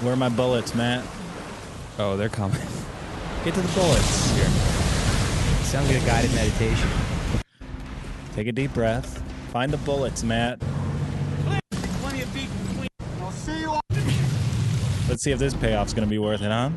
Where are my bullets, Matt? Oh, they're coming. Get to the bullets. Here. Sounds like a guided meditation. Take a deep breath. Find the bullets, Matt. I'll see you. Let's see if this payoff's gonna be worth it, huh?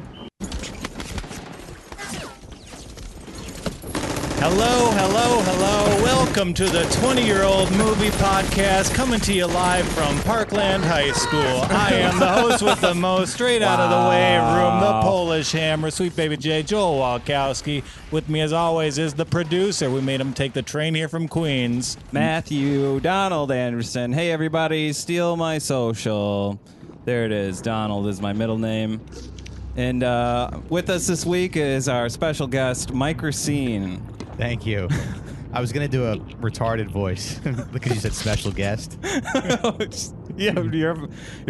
Hello, hello, hello. Welcome to the 20-year-old movie podcast, coming to you live from Parkland High School. I am the host with the most, straight out of the way room, the Polish Hammer, Sweet Baby J, Joel Walkowski. With me, as always, is the producer. We made him take the train here from Queens. Matthew Donald Anderson. Hey, everybody, steal my social. There it is. Donald is my middle name. And with us this week is our special guest, Mike Recine. Thank you. I was going to do a retarded voice because you said special guest. Yeah, you're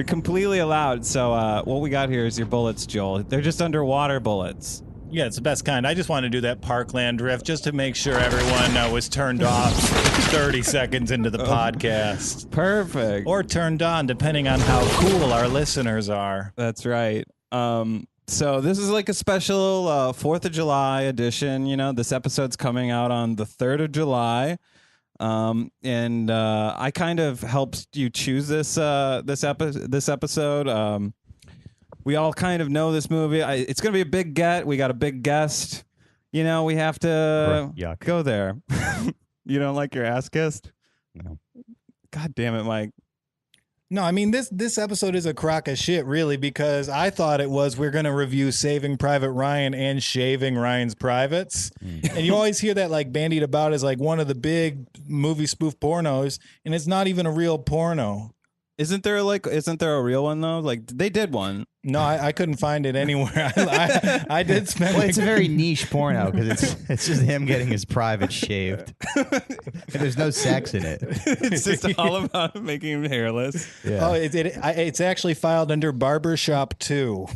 completely allowed. So what we got here is your bullets, Joel. They're just underwater bullets. Yeah, it's the best kind. I just want to do that Parkland riff just to make sure everyone was turned off 30 seconds into the podcast. Perfect. Or turned on, depending on how cool our listeners are. That's right. So this is like a special 4th of July edition. You know, this episode's coming out on the 3rd of July. And I kind of helped you choose this episode. We all kind of know this movie. It's going to be a big get. We got a big guest. You know, we have to go there. You don't like your ass kissed? No. God damn it, Mike. No, I mean, this episode is a crock of shit, really, because I thought it was we're going to review Saving Private Ryan and Shaving Ryan's Privates. And you always hear that like bandied about as like one of the big movie spoof pornos, and it's not even a real porno. Isn't there a real one though? Like they did one. No, I couldn't find it anywhere. I did spend. Well, it's a very niche porno because it's just him getting his private shaved. And there's no sex in it. It's just all about making him hairless. Yeah. Oh, it's actually filed under Barbershop 2.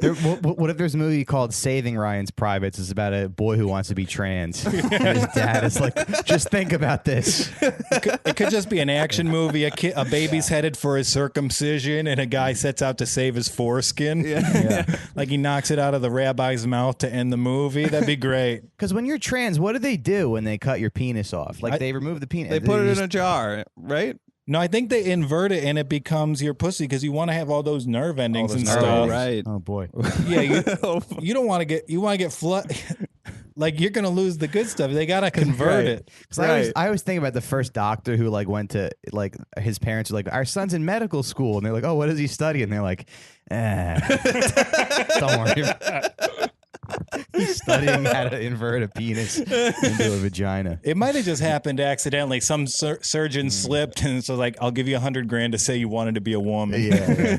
What if there's a movie called Saving Ryan's Privates? It's about a boy who wants to be trans. And his dad is like, just think about this. It could just be an action movie. A baby's headed for his circumcision, and a guy sets out to save his foreskin. Yeah. Like he knocks it out of the rabbi's mouth to end the movie. That'd be great. Because when you're trans, what do they do when they cut your penis off? Like they remove the penis. They put it in a jar, right? No, I think they invert it and it becomes your pussy because you want to have all those nerve endings and stuff. Oh, right. Oh boy. Yeah, you don't want to get like you're gonna lose the good stuff. They gotta convert it. Right. I always think about the first doctor who like went to like his parents were like, our son's in medical school, and they're like, oh, what does he study? And they're like, don't worry. He's studying how to invert a penis into a vagina. It might have just happened accidentally. Some surgeon slipped, and so like, I'll give you $100,000 to say you wanted to be a woman. Yeah.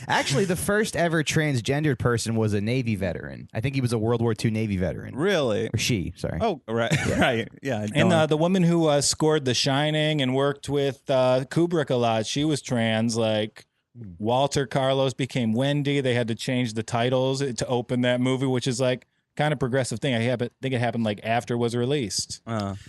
Actually, the first ever transgendered person was a Navy veteran. I think he was a World War II Navy veteran. Really? Or she, sorry. Oh, right. Yeah. Right. Yeah. And the woman who scored The Shining and worked with Kubrick a lot, she was trans. Like Walter Carlos became Wendy. They had to change the titles to open that movie, which is like kind of progressive thing. I think it happened like after it was released.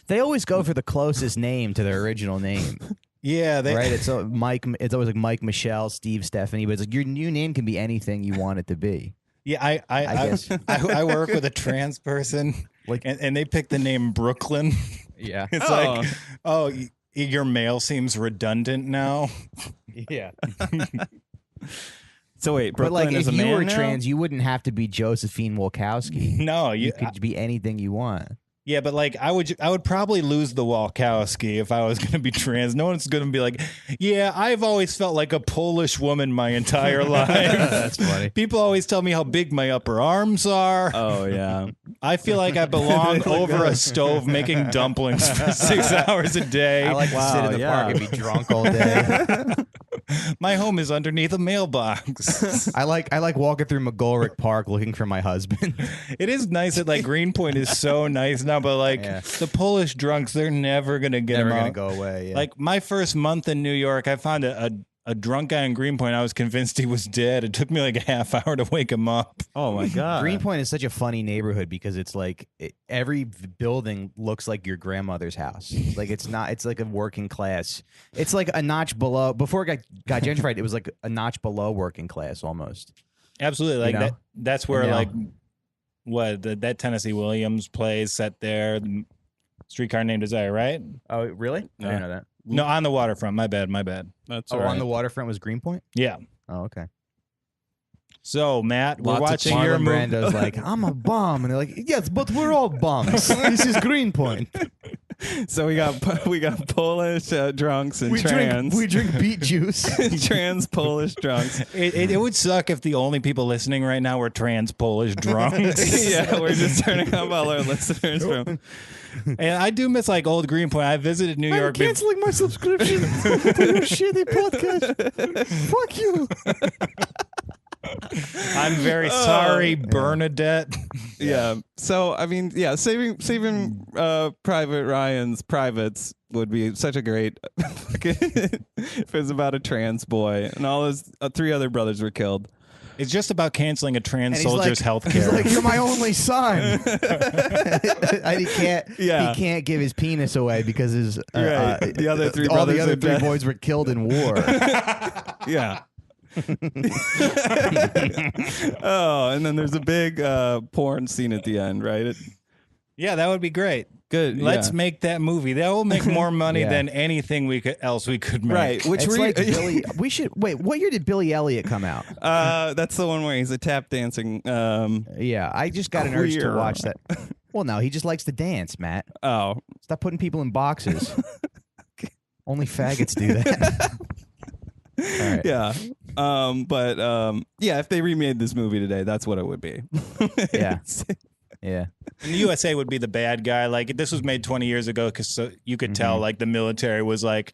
They always go for the closest name to their original name. Yeah, right. It's Mike. It's always like Mike, Michelle, Steve, Stephanie. But it's like your new name can be anything you want it to be. Yeah, I guess I work with a trans person, like, and they picked the name Brooklyn. Yeah, it's like, oh, your mail seems redundant now. Yeah. So wait, Brooklyn but like, is if a you man were now? trans, you wouldn't have to be Josephine Walkowski. No, you could be anything you want. Yeah, but like I would probably lose the Walkowski if I was going to be trans. No one's going to be like, yeah, I've always felt like a Polish woman my entire life. That's funny. People always tell me how big my upper arms are. Oh, yeah. I feel like I belong over a stove making dumplings for 6 hours a day. I like to sit in the park and be drunk all day. My home is underneath a mailbox. I like walking through McGolrick Park looking for my husband. It is nice that like Greenpoint is so nice now, but like the Polish drunks, they're never gonna get never them gonna out. go away. Yeah. Like my first month in New York, I found a a drunk guy in Greenpoint. I was convinced he was dead. It took me like a half hour to wake him up. Oh my god. Greenpoint is such a funny neighborhood because it's like every building looks like your grandmother's house. Like it's not. It's like a working class. It's like a notch below. Before it got gentrified, it was like a notch below working class almost. Absolutely, like You know? that's where And now- like that Tennessee Williams plays set there. Streetcar Named Desire, right? Oh, really? I didn't know that. No, on the waterfront. My bad. That's Oh, all right. on the waterfront was Greenpoint. Yeah. Oh, okay. So Matt, we're Lots of watching your Marlon movie. Brando's like, I'm a bum, and they're like, yes, but we're all bums. This is Greenpoint. So we got Polish drunks and trans. We drink beet juice. Trans Polish drunks. It would suck if the only people listening right now were trans Polish drunks. Yeah, we're just turning up all our listeners from. And I do miss like old Greenpoint. I visited New York. canceling my subscription to your shitty podcast. Fuck you. I'm very sorry, Bernadette. Yeah. So I mean, yeah, saving Private Ryan's privates would be such a great if it was about a trans boy and all his 3 other brothers were killed. It's just about canceling a trans And he's soldier's like- health He's care. like, you're my only son. And he can't. Yeah. He can't give his penis away because his Right. The other 3 all brothers the other are 3 dead. boys were killed in war. Yeah. Oh, and then there's a big porn scene at the end, right? Yeah, that would be great. Good. Let's yeah. make that movie. That will make more money Yeah. than anything else we could make. Right. Which It's were like you- Billy. We should wait. What year did Billy Elliot come out? That's the one where he's a tap dancing. Yeah, I just got an urge to Queer. watch that. Well, no, he just likes to dance, Matt. Oh, Stop putting people in boxes. Only faggots do that. All right. yeah. Yeah, if they remade this movie today, that's what it would be. Yeah. Yeah. And the USA would be the bad guy. Like this was made 20 years ago because you could tell like the military was like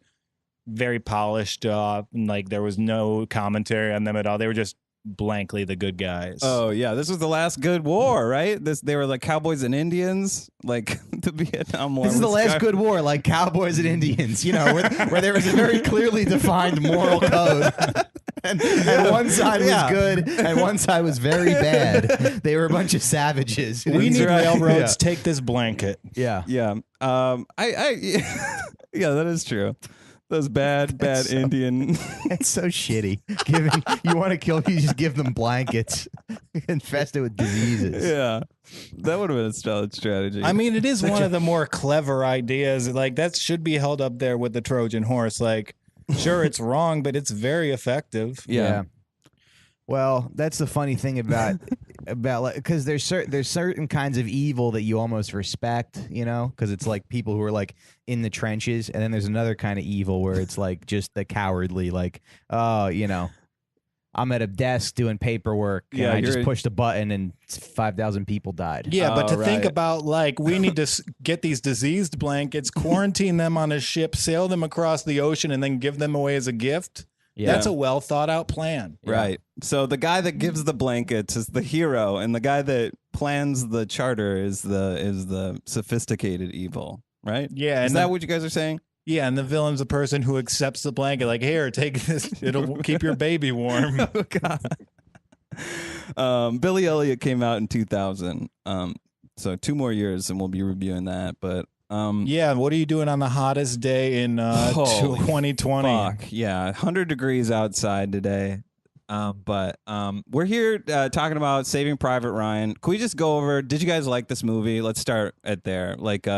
very polished up and like there was no commentary on them at all. They were just blankly the good guys. Oh yeah, this was the last good war, right? They were like cowboys and Indians, like the Vietnam War. This is the was last Scar- good war, like cowboys and Indians, you know, where there was a very clearly defined moral code. And one side was Yeah. good and one side was very bad. They were a bunch of savages. We need right. railroads. Yeah. Take this blanket. Yeah. Yeah. Yeah, that is true. Those bad Indian. It's so shitty. Giving you want to kill, you just give them blankets infested with diseases. Yeah, that would have been a solid strategy. I mean, it is one of the more clever ideas. Like that should be held up there with the Trojan horse. Like, sure, it's wrong, but it's very effective. yeah. Well, that's the funny thing about like because there's certain kinds of evil that you almost respect, you know, because it's like people who are like in the trenches, and then there's another kind of evil where it's like just the cowardly, like, oh, you know, I'm at a desk doing paperwork, and Yeah, I just you're- pushed a button and 5,000 people died. Yeah, but Oh, to think right. about like we need to get these diseased blankets, quarantine them on a ship, sail them across the ocean, and then give them away as a gift. Yeah. That's a well thought out plan. Right. So the guy that gives the blankets is the hero, and the guy that plans the charter is the sophisticated evil. Right. Yeah, Is and that the- what you guys are saying? Yeah, and the villain's the person who accepts the blanket. Like, here, take this. It'll keep your baby warm. Oh God. Billy Elliot came out in 2000. So 2 more years, and we'll be reviewing that. But Yeah, what are you doing on the hottest day in Holy 2020? fuck, yeah, 100 degrees outside today. But we're here talking about Saving Private Ryan. Can we just go over? Did you guys like this movie? Let's start at there. Like,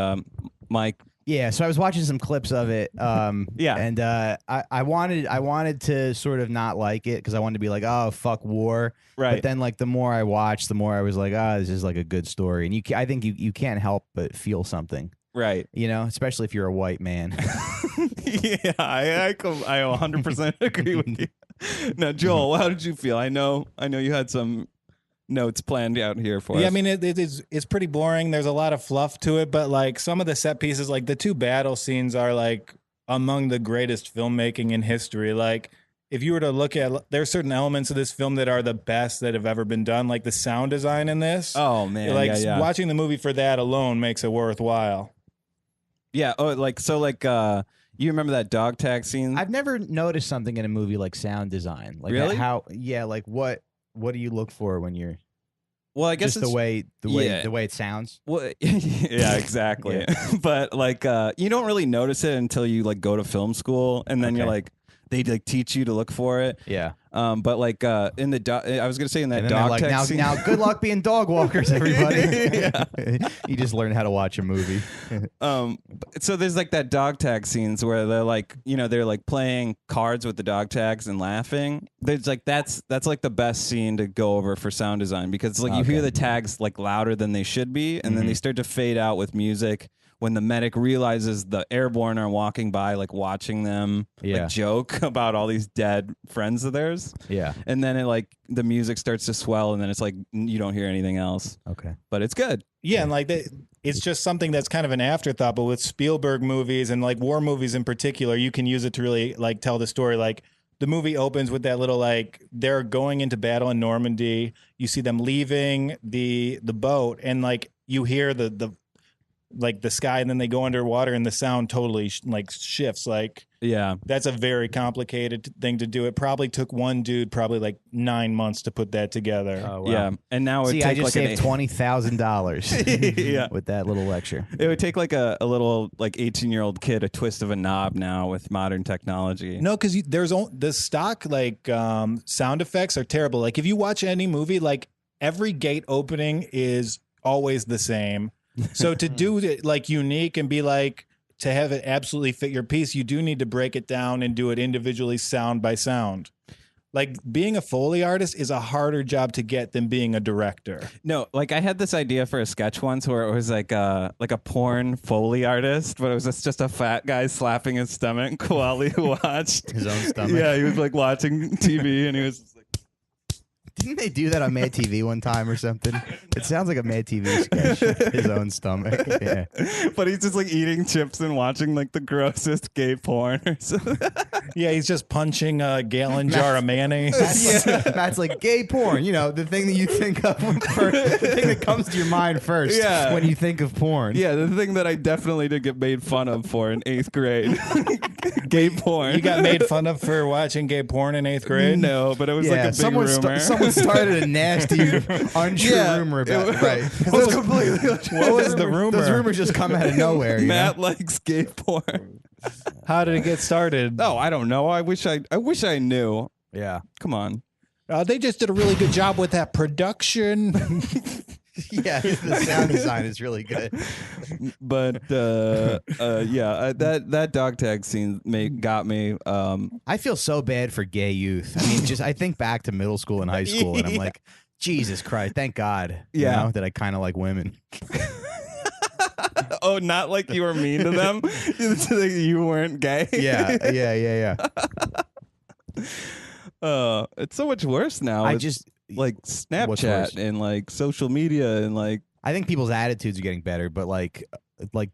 Mike. Yeah, so I was watching some clips of it. Yeah. and I wanted to sort of not like it because I wanted to be like, oh fuck war, Right. But then like the more I watched, the more I was like, this is like a good story, and I think you can't help but feel something, Right. you know, especially if you're a white man. Yeah, I 100% agree with you. Now, Joel, how did you feel? I know you had some notes planned out here for us. Yeah, I mean it's pretty boring. There's a lot of fluff to it, but like some of the set pieces, like the 2 battle scenes, are like among the greatest filmmaking in history. Like if you were to look at, there are certain elements of this film that are the best that have ever been done. Like the sound design in this. Oh man, like yeah. watching the movie for that alone makes it worthwhile. Yeah. Oh, You remember that dog tag scene? I've never noticed something in a movie like sound design. Like Really? Like what do you look for when you're well, I guess just it's, the way it sounds? well, yeah, exactly. But like, you don't really notice it until you like go to film school, and then you're Okay. like, they like teach you to look for it. Yeah. But like in the I was gonna say in that And then they're dog like, tag scene. now good luck being dog walkers, everybody. You just learn how to watch a movie. So there's like that dog tag scenes where they're like, they're like playing cards with the dog tags and laughing. There's like that's like the best scene to go over for sound design, because like you hear the tags like louder than they should be, and then they start to fade out with music when the medic realizes the airborne are walking by, like watching them like joke about all these dead friends of theirs. Yeah. And then it like the music starts to swell, and then it's like you don't hear anything else. Okay. But it's good. Yeah, and like it's just something that's kind of an afterthought. But with Spielberg movies and like war movies in particular, you can use it to really like tell the story. Like the movie opens with that little like they're going into battle in Normandy. You see them leaving the boat, and like you hear the like the sky, and then they go underwater, and the sound totally like shifts. Like Yeah. that's a very complicated thing to do. It probably took one dude probably like 9 months to put that together. Oh, wow. Yeah. And now it See, would I take just like saved $20,000 Yeah. with that little lecture. It would take like a little like 18-year-old kid a twist of a knob now with modern technology. No, because the stock like sound effects are terrible. Like if you watch any movie, like every gate opening is always the same. So to do it like unique and be like to have it absolutely fit your piece, you do need to break it down and do it individually sound by sound. Like being a Foley artist is a harder job to get than being a director. No, like I had this idea for a sketch once where it was like a porn Foley artist, but it was just a fat guy slapping his stomach while he watched His own stomach. Yeah, he was like watching TV and he was just like, Didn't they do that on Mad TV one time or something? It sounds like a Mad TV sketch. His own stomach. Yeah. but he's just like eating chips and watching like the grossest gay porn or something. Yeah, he's just punching a gallon jar of mayonnaise. Matt's like gay porn. You know, the thing that you think of first, the thing that comes to your mind first Yeah. when you think of porn. Yeah, the thing that I definitely did get made fun of for in 8th grade. Gay porn. You got made fun of for watching gay porn in 8th grade? No, but it was like a big someone rumor. someone started a nasty, untrue rumor about it. Right. It was completely What was the rumor? Those rumors just come out of nowhere. You Matt know? likes gay porn. How did it get started? Oh, I don't know. I wish I knew. Yeah. Come on. They just did a really good job with that production. Yeah, the sound design is really good. But that dog tag scene got me. I feel so bad for gay youth. I mean, I think back to middle school and high school, and I'm like, Jesus Christ, thank God, you know, that I kind of like women. Oh, not like you were mean to them. You weren't gay. Yeah. It's so much worse now. I with, just like What's Snapchat worse? and like social media and like. I think people's attitudes are getting better, but like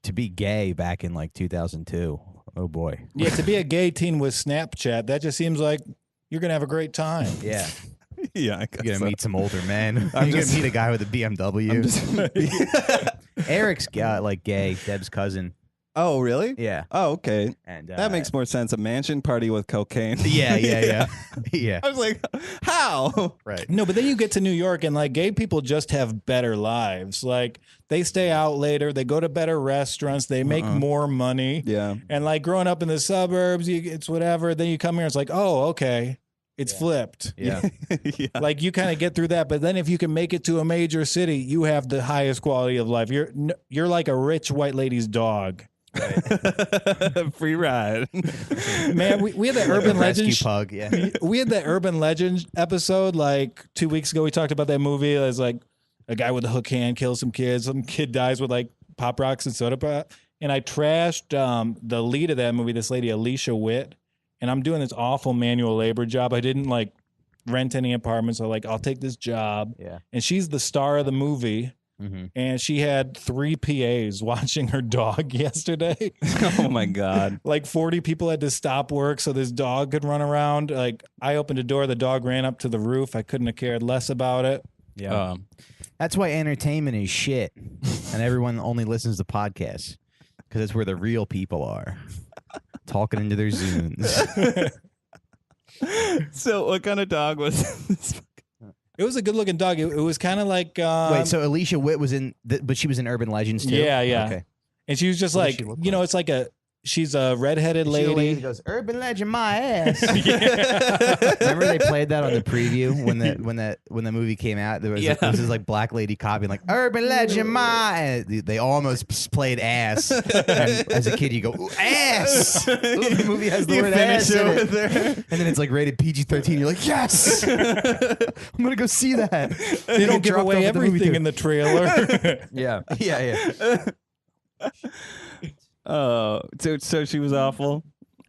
to be gay back in like 2002, oh boy. Yeah, to be a gay teen with Snapchat, that just seems like you're going to have a great time. Yeah, Yeah, I guess you're gonna meet some older men. You're I'm gonna just- meet a guy with a BMW. Eric's like gay, Deb's cousin. Oh, really? Yeah, Oh, okay. and That makes more sense. A mansion party with cocaine. Yeah. Yeah, I was like, how? right. No, but then you get to New York and like gay people just have better lives. Like they stay out later, they go to better restaurants, they make more money. Yeah. And like growing up in the suburbs, it's whatever. Then you come here, it's like, oh, okay, it's flipped. Yeah, Yeah. Like you kind of get through that, but then if you can make it to a major city, you have the highest quality of life. You're like a rich white lady's dog. Free ride. Man, we had that urban rescue legend. pug. Yeah, We had that urban legend episode like 2 weeks ago. We talked about that movie. It was like a guy with a hook hand kills some kids. Some kid dies with like pop rocks and soda pop. And I trashed the lead of that movie, this lady Alicia Witt. And I'm doing this awful manual labor job. I didn't like rent any apartments. So like, I'll take this job. yeah. And she's the star of the movie. Mm-hmm. And she had 3 PAs watching her dog yesterday. Oh my God. Like 40 people had to stop work so this dog could run around. Like I opened a door, the dog ran up to the roof. I couldn't have cared less about it. Yeah. That's why entertainment is shit, and everyone only listens to podcasts because it's where the real people are. talking into their Zunes. So what kind of dog was this? It was a good looking dog. It was kind of like Wait, so Alicia Witt was in, but she was in Urban Legends too. Yeah, yeah. Okay. and she was just What does like, she look you know, it's like she's a redheaded She the lady. that goes, Urban Legend, my ass. Remember they played that on the preview when the movie came out. There was this like black lady copying like Urban Legend, my ass. They almost played ass. And as a kid, you go ooh, ass. Ooh, the movie has the You word finish ass in it it. with her. And then it's like rated PG-13. You're like, yes, I'm gonna go see that. They don't give away everything in the trailer. Yeah, yeah. Oh, so she was awful.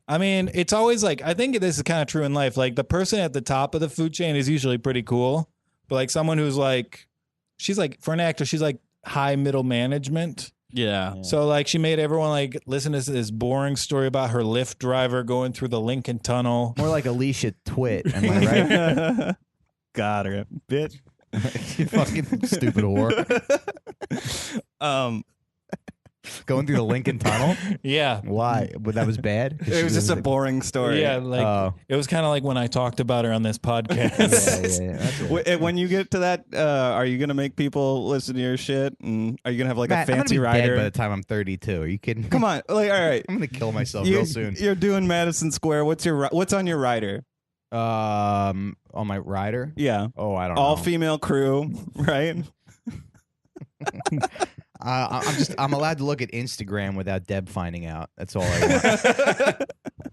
I mean, it's always like, I think this is kind of true in life. Like the person at the top of the food chain is usually pretty cool, but like someone who's like, she's like, for an actor, she's like high middle management. Yeah. So like she made everyone like listen to this boring story about her Lyft driver going through the Lincoln Tunnel. More like Alicia Twit, am I right? Got her, bitch. You fucking stupid whore. Going through the Lincoln Tunnel? Yeah. Why? But that was bad? It was just a boring story. Yeah, like it was kind of like when I talked about her on this podcast. Yeah. That's right. When you get to that, are you gonna make people listen to your shit? And are you gonna have like Matt, a fancy I'm gonna be writer? dead by the time I'm 32. Are you kidding? Come on, like all right. I'm gonna kill myself real soon. You're doing Madison Square. What's on your rider? On my rider? Yeah, Oh, I don't know. all female crew, right? I'm allowed to look at Instagram without Deb finding out. That's all I want.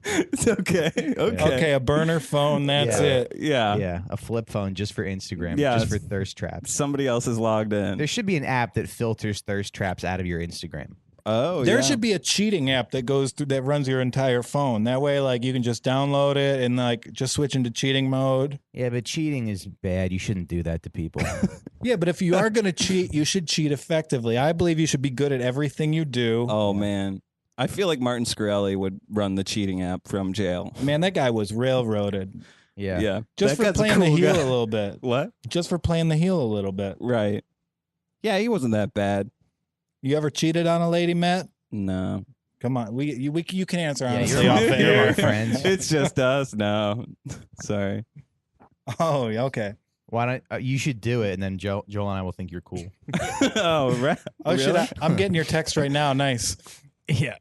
It's okay. Okay, a burner phone, that's Yeah. it. Yeah. Yeah, a flip phone just for Instagram, Yeah, just for thirst traps. Somebody else is logged in. There should be an app that filters thirst traps out of your Instagram. Oh, There yeah. should be a cheating app that goes through that runs your entire phone. That way, like you can just download it and like just switch into cheating mode. Yeah, but cheating is bad. You shouldn't do that to people. Yeah, but if you are gonna cheat, you should cheat effectively. I believe you should be good at everything you do. Oh man, I feel like Martin Shkreli would run the cheating app from jail. Man, that guy was railroaded. Yeah. Yeah, Just That for guy's a playing the cool heel guy. a little bit. What? Just for playing the heel a little bit. Right. Yeah, he wasn't that bad. You ever cheated on a lady, Matt? No. Come on, you can answer Yeah, honestly you're off my- the you're air. my friends. It's just us. No. Sorry. Oh, okay. Why don't you should do it, and then Joel and I will think you're cool. Oh, right. Oh shit! Really? I'm getting your text right now. Nice. Yeah.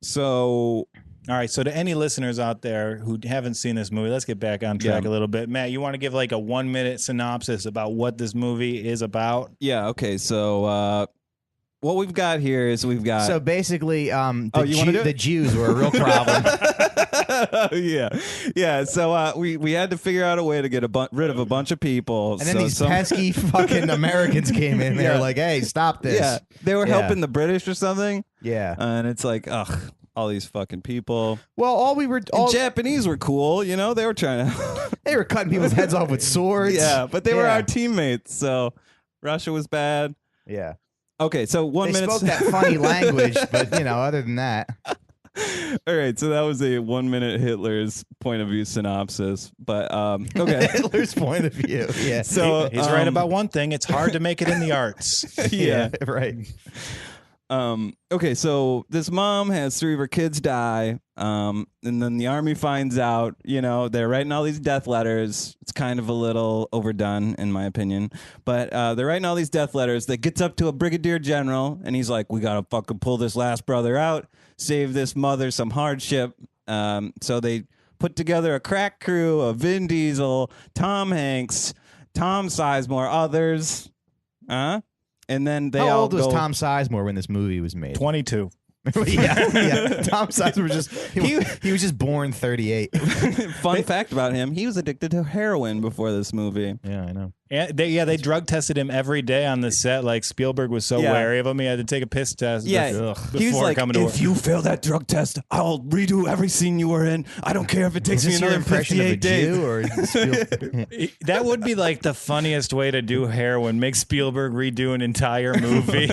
So All right. So to any listeners out there who haven't seen this movie, let's get back on track Yeah. a little bit. Matt, you want to give like a 1-minute synopsis about what this movie is about? yeah. Okay. So what we've got here is we've got. So basically, you wanna do it? the Jews were a real problem. yeah. So we had to figure out a way to get rid of a bunch of people. And then So these some- pesky fucking Americans came in. They Yeah. were like, "Hey, stop this!" Yeah, they were Yeah. helping the British or something, Yeah. and it's like, ugh, all these fucking people. Well, all we were And Japanese were cool, you know. They were trying to. they were cutting people's heads off with swords. Yeah, but they were Yeah. our teammates, so Russia was bad. Yeah. Okay, so 1 They minute. spoke that funny language, but other than that, All right, so that was a 1 minute Hitler's point of view synopsis. But okay, Hitler's point of view. Yeah. so He's right about one thing. It's hard to make it in the arts. yeah. Right. Okay, so this mom has 3 of her kids die, and then the army finds out, they're writing all these death letters. It's kind of a little overdone, in my opinion, but they're writing all these death letters. That gets up to a brigadier general, and he's like, we gotta fucking pull this last brother out, save this mother some hardship. So they put together a crack crew of Vin Diesel, Tom Hanks, Tom Sizemore, others, and then they How all old was go- Tom Sizemore when this movie was made? 22. yeah. Tom Sizemore he was just born 38. Fun fact about him: he was addicted to heroin before this movie. Yeah, I know. And they drug tested him every day on the set. Like Spielberg was so Yeah. wary of him, he had to take a piss test. Yeah, before he was like, coming to work. if you fail that drug test, I'll redo every scene you were in. I don't care if it takes Is me this your another impression of a 58 days. Jew or Spielberg? That would be like the funniest way to do heroin. Make Spielberg redo an entire movie.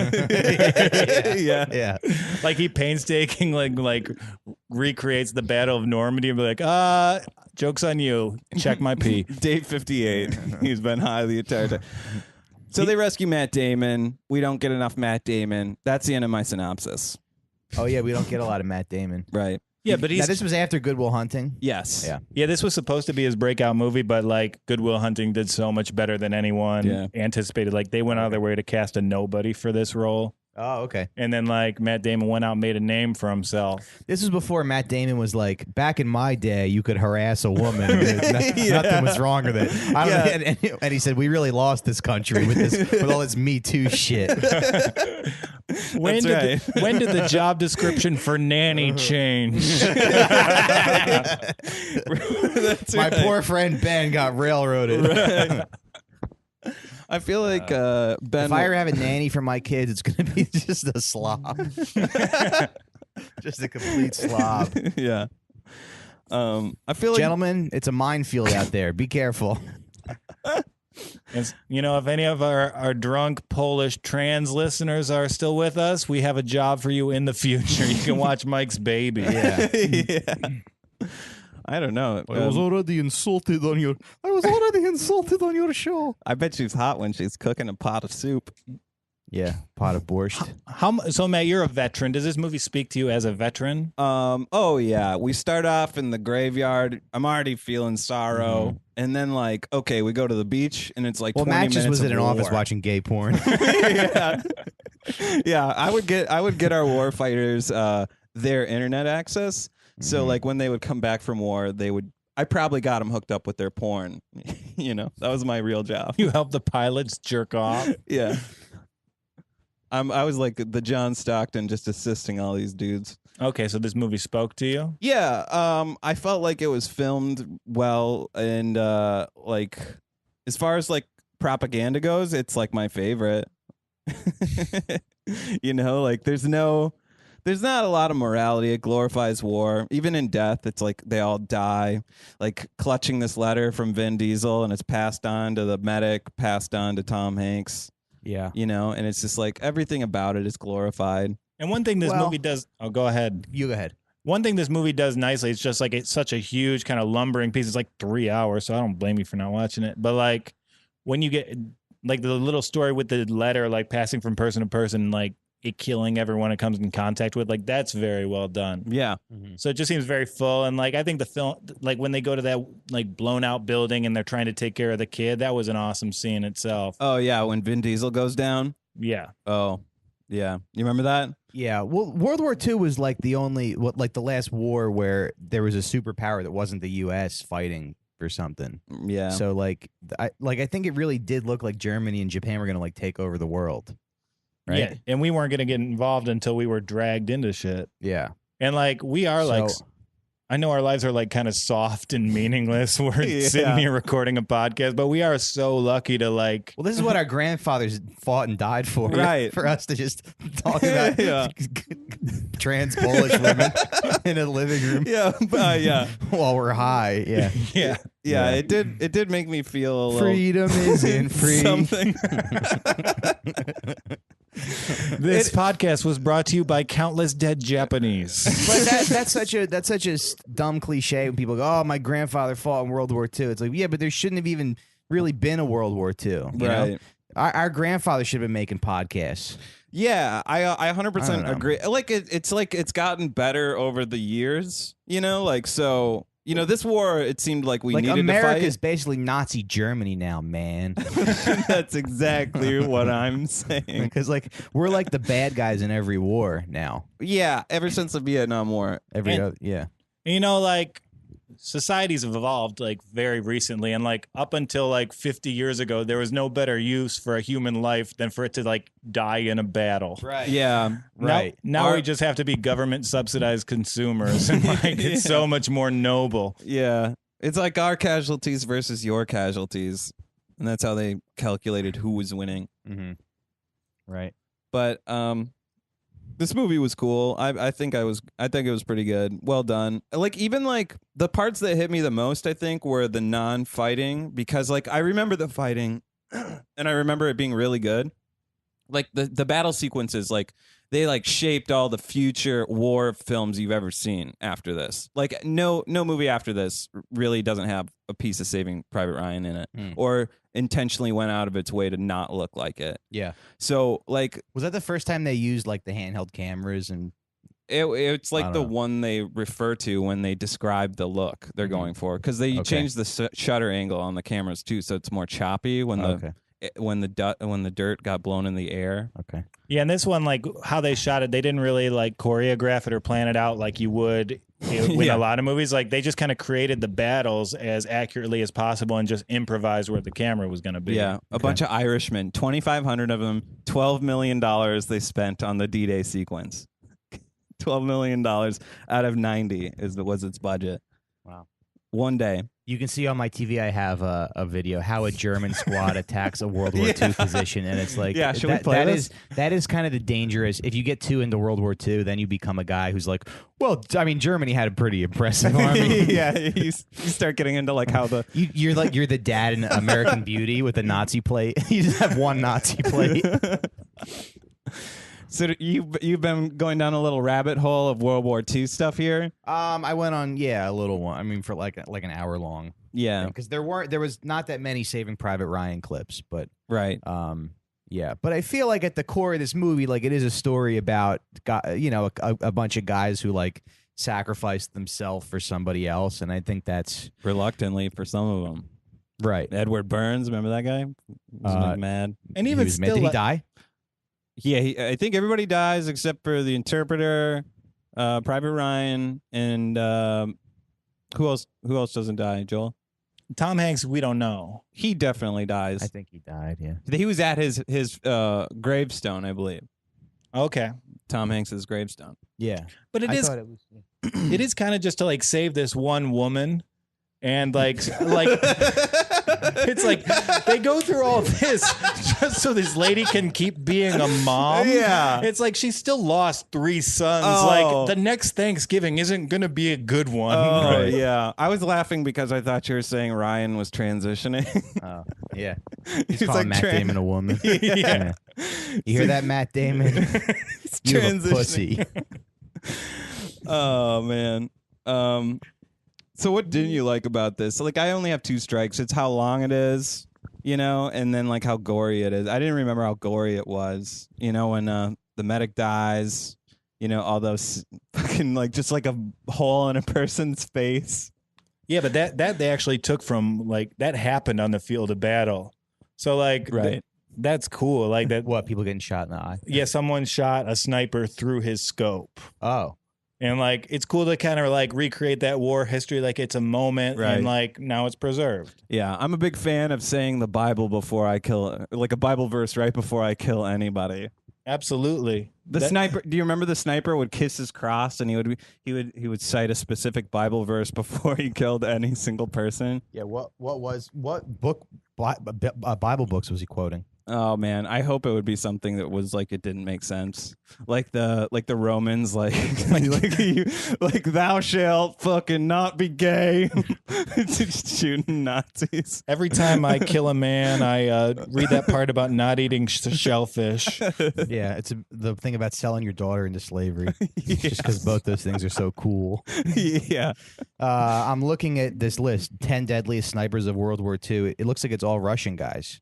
Yeah. Yeah. Like he painstaking like recreates the Battle of Normandy and be like, joke's on you. Check my pee. Day 58. He's been high the entire time. So they rescue Matt Damon. We don't get enough Matt Damon. That's the end of my synopsis. Oh yeah, we don't get a lot of Matt Damon. Right. Yeah, but Now, this was after Good Will Hunting. Yes. Yeah. Yeah, this was supposed to be his breakout movie, but like Good Will Hunting did so much better than anyone anticipated. Like they went out of their way to cast a nobody for this role. Oh, okay. And then like Matt Damon went out and made a name for himself. This was before Matt Damon was like, back in my day, you could harass a woman. Nothing was wrong with it. And he said, we really lost this country with all this Me Too shit. When did the job description for nanny change? My poor friend Ben got railroaded. Right. I feel like Ben. If I ever have a nanny for my kids, it's going to be just a slob. Just a complete slob. Yeah. I feel like, Gentlemen, it's a minefield out there. Be careful. You know, if any of our drunk Polish trans listeners are still with us, we have a job for you in the future. You can watch Mike's Baby. Yeah. yeah. I don't know. I was already insulted on your show. I bet she's hot when she's cooking a pot of soup. Yeah, pot of borscht. So Matt, you're a veteran. Does this movie speak to you as a veteran? Oh yeah. We start off in the graveyard. I'm already feeling sorrow. And then like, okay, we go to the beach and it's like 20 Matt minutes just was of in an war. office watching gay porn. yeah. Yeah, I would get our war fighters their internet access. So like when they would come back from war, I probably got them hooked up with their porn. You know, that was my real job. You help the pilots jerk off. Yeah. I was like the John Stockton, just assisting all these dudes. Okay, so this movie spoke to you? Yeah, I felt like it was filmed well, and like as far as like propaganda goes, it's like my favorite. You know, like there's not a lot of morality. It glorifies war. Even in death, it's like they all die. Like clutching this letter from Vin Diesel, and it's passed on to the medic, passed on to Tom Hanks. Yeah. You know, and it's just like everything about it is glorified. And one thing this movie does... Oh, go ahead. You go ahead. One thing this movie does nicely, it's just like it's such a huge kind of lumbering piece. It's like 3 hours, so I don't blame you for not watching it. But like when you get like the little story with the letter, like passing from person to person, like it killing everyone it comes in contact with, like that's very well done. Yeah. So it just seems very full. And like I think the film, like when they go to that like blown out building and they're trying to take care of the kid, that was an awesome scene itself. Oh yeah, when Vin Diesel goes down. Yeah. Oh yeah, you remember that? Yeah. Well, World War II was like the last war where there was a superpower that wasn't the U.S. fighting for something. Yeah. So like I think it really did look like Germany and Japan were gonna like take over the world. Right? Yeah. And we weren't going to get involved until we were dragged into shit. Yeah. And like we are like, I know our lives are like kind of soft and meaningless. We're sitting here recording a podcast, but we are so lucky to like. Well, this is what our grandfathers fought and died for. Right. For us to just talk about trans Polish women in a living room. Yeah. Yeah. While we're high. Yeah. Yeah. Yeah. It did make me feel a little freedom isn't free. Something. This podcast was brought to you by countless dead Japanese. But that's such a dumb cliche when people go, "Oh, my grandfather fought in World War II." It's like, yeah, but there shouldn't have even really been a World War II. You know? Our grandfather should have been making podcasts. Yeah, I 100% agree. Like it's like it's gotten better over the years. You know, like so. You know, this war, it seemed like we needed America's to fight. basically Nazi Germany now, man. That's exactly what I'm saying. Because like we're like the bad guys in every war now. Yeah, ever since the Vietnam War. Yeah. You know, like societies have evolved like very recently, and like up until like 50 years ago, there was no better use for a human life than for it to like die in a battle. Right. Yeah. Right. Now we just have to be government subsidized consumers, and like it's so much more noble. Yeah. It's like our casualties versus your casualties, and that's how they calculated who was winning. Mm-hmm. Right. But this movie was cool. I think it was pretty good. Well done. Like even like the parts that hit me the most, I think, were the non-fighting, because like I remember the fighting and I remember it being really good. Like the battle sequences, like they like shaped all the future war films you've ever seen after this. Like no movie after this really doesn't have a piece of Saving Private Ryan in it, or intentionally went out of its way to not look like it. Yeah. So like, was that the first time they used like the handheld cameras and It's I like don't the know. one they refer to when they describe the look they're going for, because they Okay. changed the shutter angle on the cameras too, so it's more choppy when Okay. when the dirt got blown in the air. Okay. Yeah, and this one, like how they shot it, they didn't really like choreograph it or plan it out like you would in Yeah. a lot of movies. Like they just kind of created the battles as accurately as possible and just improvised where the camera was going to be. Yeah, a bunch of Irishmen, 2,500 of them, $12 million they spent on the D-Day sequence. $12 million out of 90 was its budget. Wow. One day. You can see on my TV I have a video how a German squad attacks a World War II position, and it's like Yeah, should we play this? That is kind of the dangerous. If you get too into World War II, then you become a guy who's like, well, I mean, Germany had a pretty impressive army. Yeah, you start getting into like how the You're the dad in American Beauty with a Nazi plate. You just have one Nazi plate. So you've been going down a little rabbit hole of World War II stuff here. I went on a little one. I mean, for like an hour long. Yeah, because there was not that many Saving Private Ryan clips, but right. yeah. But I feel like at the core of this movie, like it is a story about a bunch of guys who like sacrificed themselves for somebody else, and I think that's Reluctantly for some of them. right. Edward Burns, remember that guy? He was like mad. And He even was mad. still, Did he like- die? Yeah, I think everybody dies except for the interpreter, Private Ryan, and who else? Who else doesn't die? Joel? Tom Hanks, we don't know. He definitely dies. I think he died. Yeah. He was at his gravestone, I believe. Okay. Tom Hanks's gravestone. Yeah. But it I is thought it was. it is kind of just to like save this one woman. And like it's like they go through all this just so this lady can keep being a mom. Yeah. It's like she still lost 3 sons. Oh. Like the next Thanksgiving isn't going to be a good one. Oh, yeah. I was laughing because I thought you were saying Ryan was transitioning. Oh, yeah. He's He's calling Matt Damon a woman. Yeah. You hear that, Matt Damon? You have a pussy. Oh, man. So what didn't you like about this? Like, I only have 2 strikes. It's how long it is, and then like how gory it is. I didn't remember how gory it was, when the medic dies, all those fucking like just like a hole in a person's face. Yeah, but that they actually took from like that happened on the field of battle. So like Right. that's cool. Like that. What, people getting shot in the eye? Yeah, someone shot a sniper through his scope. Oh. And like it's cool to kind of like recreate that war history, like it's a moment, Right. and like now it's preserved. Yeah, I'm a big fan of saying the Bible before I kill, like a Bible verse right before I kill anybody. Absolutely. The sniper. Do you remember the sniper would kiss his cross and he would cite a specific Bible verse before he killed any single person? Yeah, what book Bible books was he quoting? Oh man, I hope it would be something that was like it didn't make sense, like the Romans, like thou shalt fucking not be gay, just shooting Nazis. Every time I kill a man, I read that part about not eating shellfish. Yeah, it's the thing about selling your daughter into slavery. Just because both those things are so cool. Yeah. I'm looking at this list: 10 deadliest snipers of World War II. It looks like it's all Russian guys.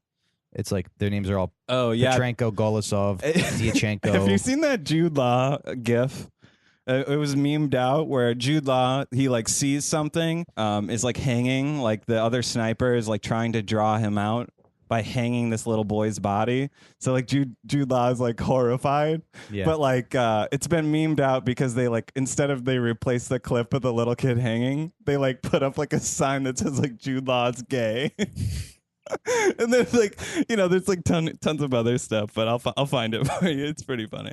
It's like their names are all Oh yeah. Petrenko, Golosov, Diachenko. Have you seen that Jude Law gif? It was memed out where Jude Law, he like sees something, is like hanging, like the other sniper is like trying to draw him out by hanging this little boy's body. So like Jude Law is like horrified. Yeah. But like it's been memed out because they like instead of they replace the clip of the little kid hanging, they like put up like a sign that says like Jude Law's gay. And then like there's like tons of other stuff, but I'll find it for you. It's pretty funny.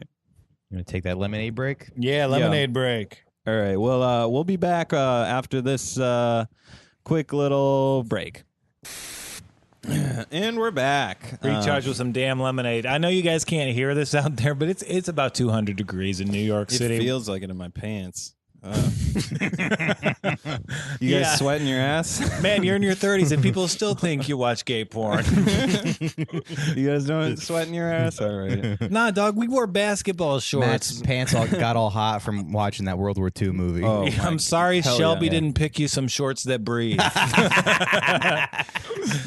You gonna take that lemonade break? Yeah, lemonade break. All right. Well, we'll be back after this quick little break. And we're back. Recharge with some damn lemonade. I know you guys can't hear this out there, but it's about 200 degrees in New York It City. feels like it in my pants. You guys sweating your ass? Man, you're in your 30s and people still think you watch gay porn. You guys don't sweating your ass? All right. Nah, dog, we wore basketball shorts. Matt's pants got all hot from watching that World War II movie. Oh, Yeah, I'm sorry hell Shelby yeah. didn't pick you some shorts that breathe.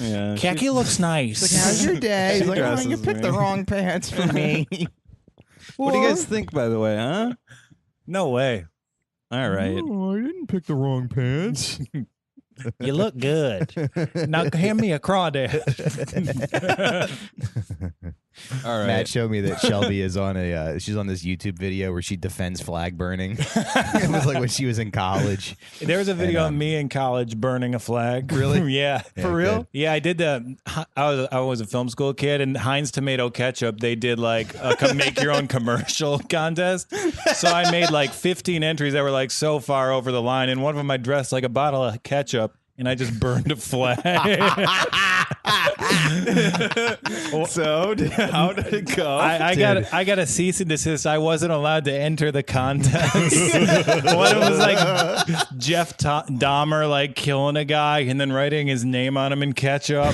Yeah. Khaki looks nice. How's your day? He's like, oh, dresses you picked the me. wrong pants for me. What do you guys think, by the way, huh? No way. All right. Oh, I didn't pick the wrong pants. You look good. Now hand me a crawdad. All right. Matt showed me that Shelby is on she's on this YouTube video where she defends flag burning. It was like when she was in college. There was a video of me in college burning a flag. Really? Yeah. For real? Good. Yeah, I did the. I was a film school kid, and Heinz tomato ketchup. They did like a make your own commercial contest. So I made like 15 entries that were like so far over the line, and one of them I dressed like a bottle of ketchup. And I just burned a flag. So how did it go? I got a cease and desist. I wasn't allowed to enter the contest. One was like Jeff Dahmer like killing a guy and then writing his name on him in ketchup.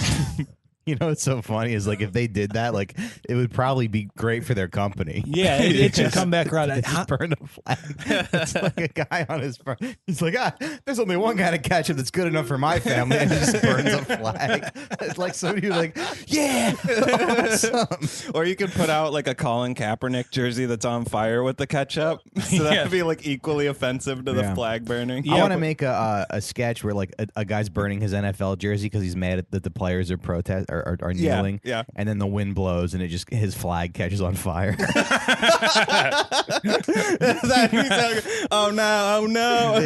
You know what's so funny is like if they did that, like it would probably be great for their company. Yeah, it should come back around. Just burn a flag. It's like a guy on his front. He's like, there's only one kind of ketchup that's good enough for my family, and he just burns a flag. It's like somebody who's like, yeah, awesome. Or you could put out like a Colin Kaepernick jersey that's on fire with the ketchup. So that would be like equally offensive to the flag burning. I want to make a sketch where like a guy's burning his NFL jersey because he's mad that the players are are kneeling. Yeah. And then the wind blows and his flag catches on fire. Oh no.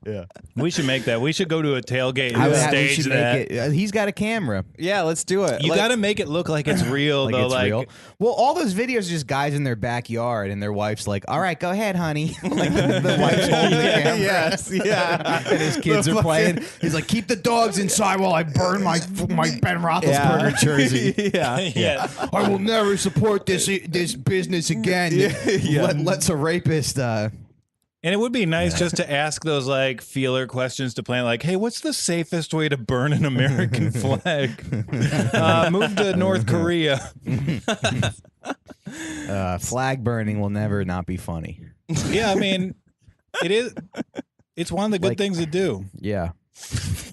Yeah. We should make that. We should go to a tailgate We and stage should that. make it. He's got a camera. Yeah, let's do it. You got to make it look like it's real, Like though. it's real. Well, all those videos are just guys in their backyard, and their wife's like, "All right, go ahead, honey." Like the wife's holding the camera. Yes, yeah. And his kids are playing. He's like, "Keep the dogs inside while I burn my Ben Roethlisberger jersey." Yeah. I will never support this business again. Let's a rapist. And it would be nice just to ask those like feeler questions to plan, like, hey, what's the safest way to burn an American flag? Move to North Korea. Flag burning will never not be funny. Yeah, I mean, it is. It's one of the good things to do. Yeah.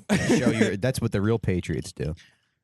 That's what the real patriots do.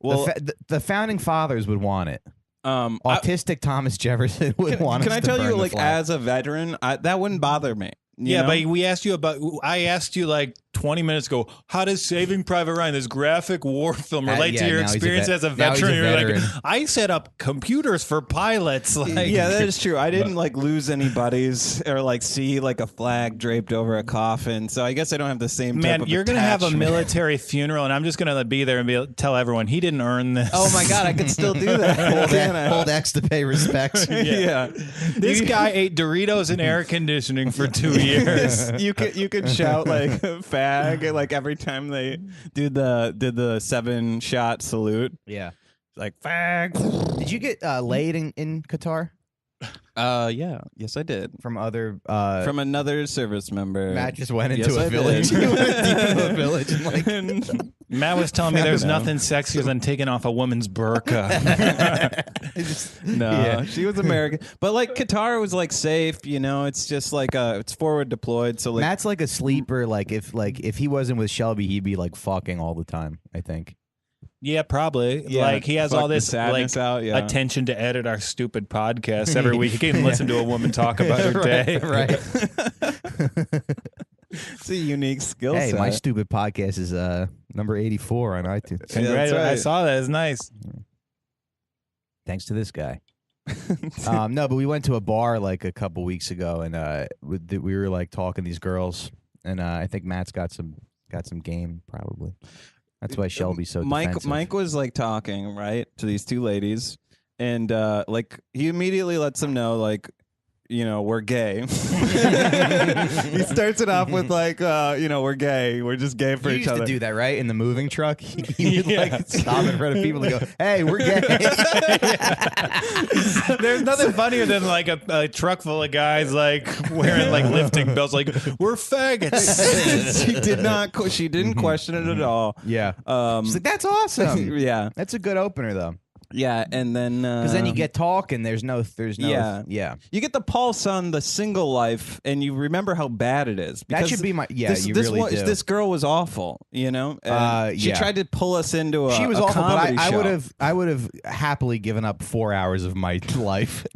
Well, The founding fathers would want it. Autistic Thomas Jefferson would want. Can us I to tell burn you, the like, flag. as a veteran, that wouldn't bother me. You know? But we asked you about. I asked you like 20 minutes ago. How does Saving Private Ryan, this graphic war film, relate to your now he's a experience as a now he's a veteran? You're veteran. like, I set up computers for pilots. Like, Yeah, that is true. I didn't like lose any buddies or like see like a flag draped over a coffin. So I guess I don't have the same type man, of you're gonna have a attachment. military funeral, and I'm just gonna be there and tell everyone he didn't earn this. Oh my god, I could still do that. Hold X to pay respects. Yeah. This guy ate Doritos and air conditioning for 2 years. You could shout like fag like every time they did the 7-shot salute. Yeah. Like fag. Did you get laid in Qatar Yeah. Yes, I did. from other? From another service member. Matt just went into Yes, a I village. did. He went deep into a village and like. Matt was telling me there's No. nothing sexier than taking off a woman's burqa. No, Yeah. she was American, but like Qatar was like safe. You know, it's just like it's forward deployed. So like Matt's like a sleeper. Like if he wasn't with Shelby, he'd be like fucking all the time. I think. Yeah, probably. Yeah, Like he has fuck all the this sadness like out, yeah. attention to edit our stupid podcast every week. He can listen to a woman talk about her day. Right. it's a unique skill Hey, set. my stupid podcast is number 84 on iTunes. Yeah, that's Congratulations. I right. saw that. It's nice. Thanks to this guy. No, but we went to a bar like a couple weeks ago, and we were like talking to these girls, and I think Matt's got some game probably. That's why Shelby's so defensive. Mike was like talking right to these two ladies, and like he immediately lets them know like, you know, we're gay. He starts it off with like, you know, we're gay. We're just gay for You each used other. to do that, right? In the moving truck, he would Yeah. like stop in front of people and go, "Hey, we're gay." There's nothing funnier than like a truck full of guys like wearing like lifting belts, like we're faggots. She did not. She didn't question it at all. Yeah. Um, She's like, "That's awesome." yeah. That's a good opener, though. Yeah, and then Because then you get talking. There's no. Yeah. You get the pulse on the single life, and you remember how bad it is. That should be my. Yeah, you really do. This girl was awful. You know, she tried to pull us into a. She was a awful, but comedy show. I would have happily given up 4 hours of my life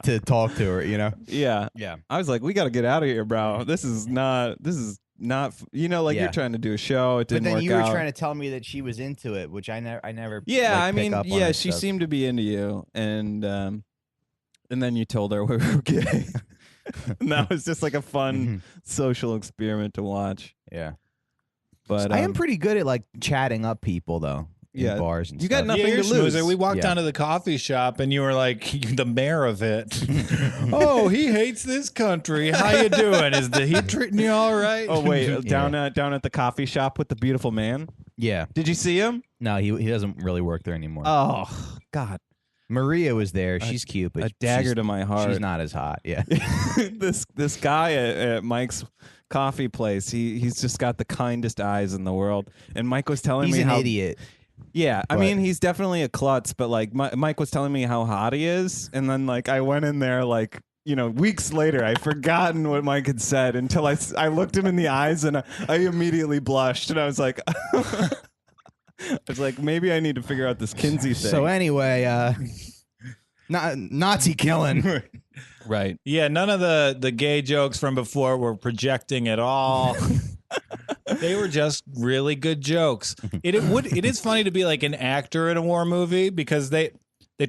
to talk to her. You know. Yeah. I was like, we got to get out of here, bro. This is not. You know, like you're trying to do a show. It didn't work out. But then you were trying to tell me that she was into it, which I never. Yeah, like, I mean, pick up on she stuff. seemed to be into you, and then you told her we were gay. And that was just like a fun social experiment to watch. Yeah, but I am pretty good at like chatting up people though. In bars and you stuff. got nothing to lose. We walked down to the coffee shop, and you were like the mayor of it. Oh, he hates this country. How you doing? Is the heat treating you all right? Oh wait, down at the coffee shop with the beautiful man. Yeah. Did you see him? No, he doesn't really work there anymore. Oh God. Maria was there. She's cute, but a dagger to my heart. She's not as hot. Yeah. this guy at Mike's coffee place. He's just got the kindest eyes in the world. And Mike was telling me he's an how idiot. Yeah, I mean, he's definitely a klutz, but like Mike was telling me how hot he is, and then like I went in there like, you know, weeks later, I'd forgotten what Mike had said until I looked him in the eyes, and I immediately blushed, and I was like, maybe I need to figure out this Kinsey thing. So anyway, Nazi killing. Right. Yeah, none of the gay jokes from before were projecting at all. They were just really good jokes. It is funny to be like an actor in a war movie because they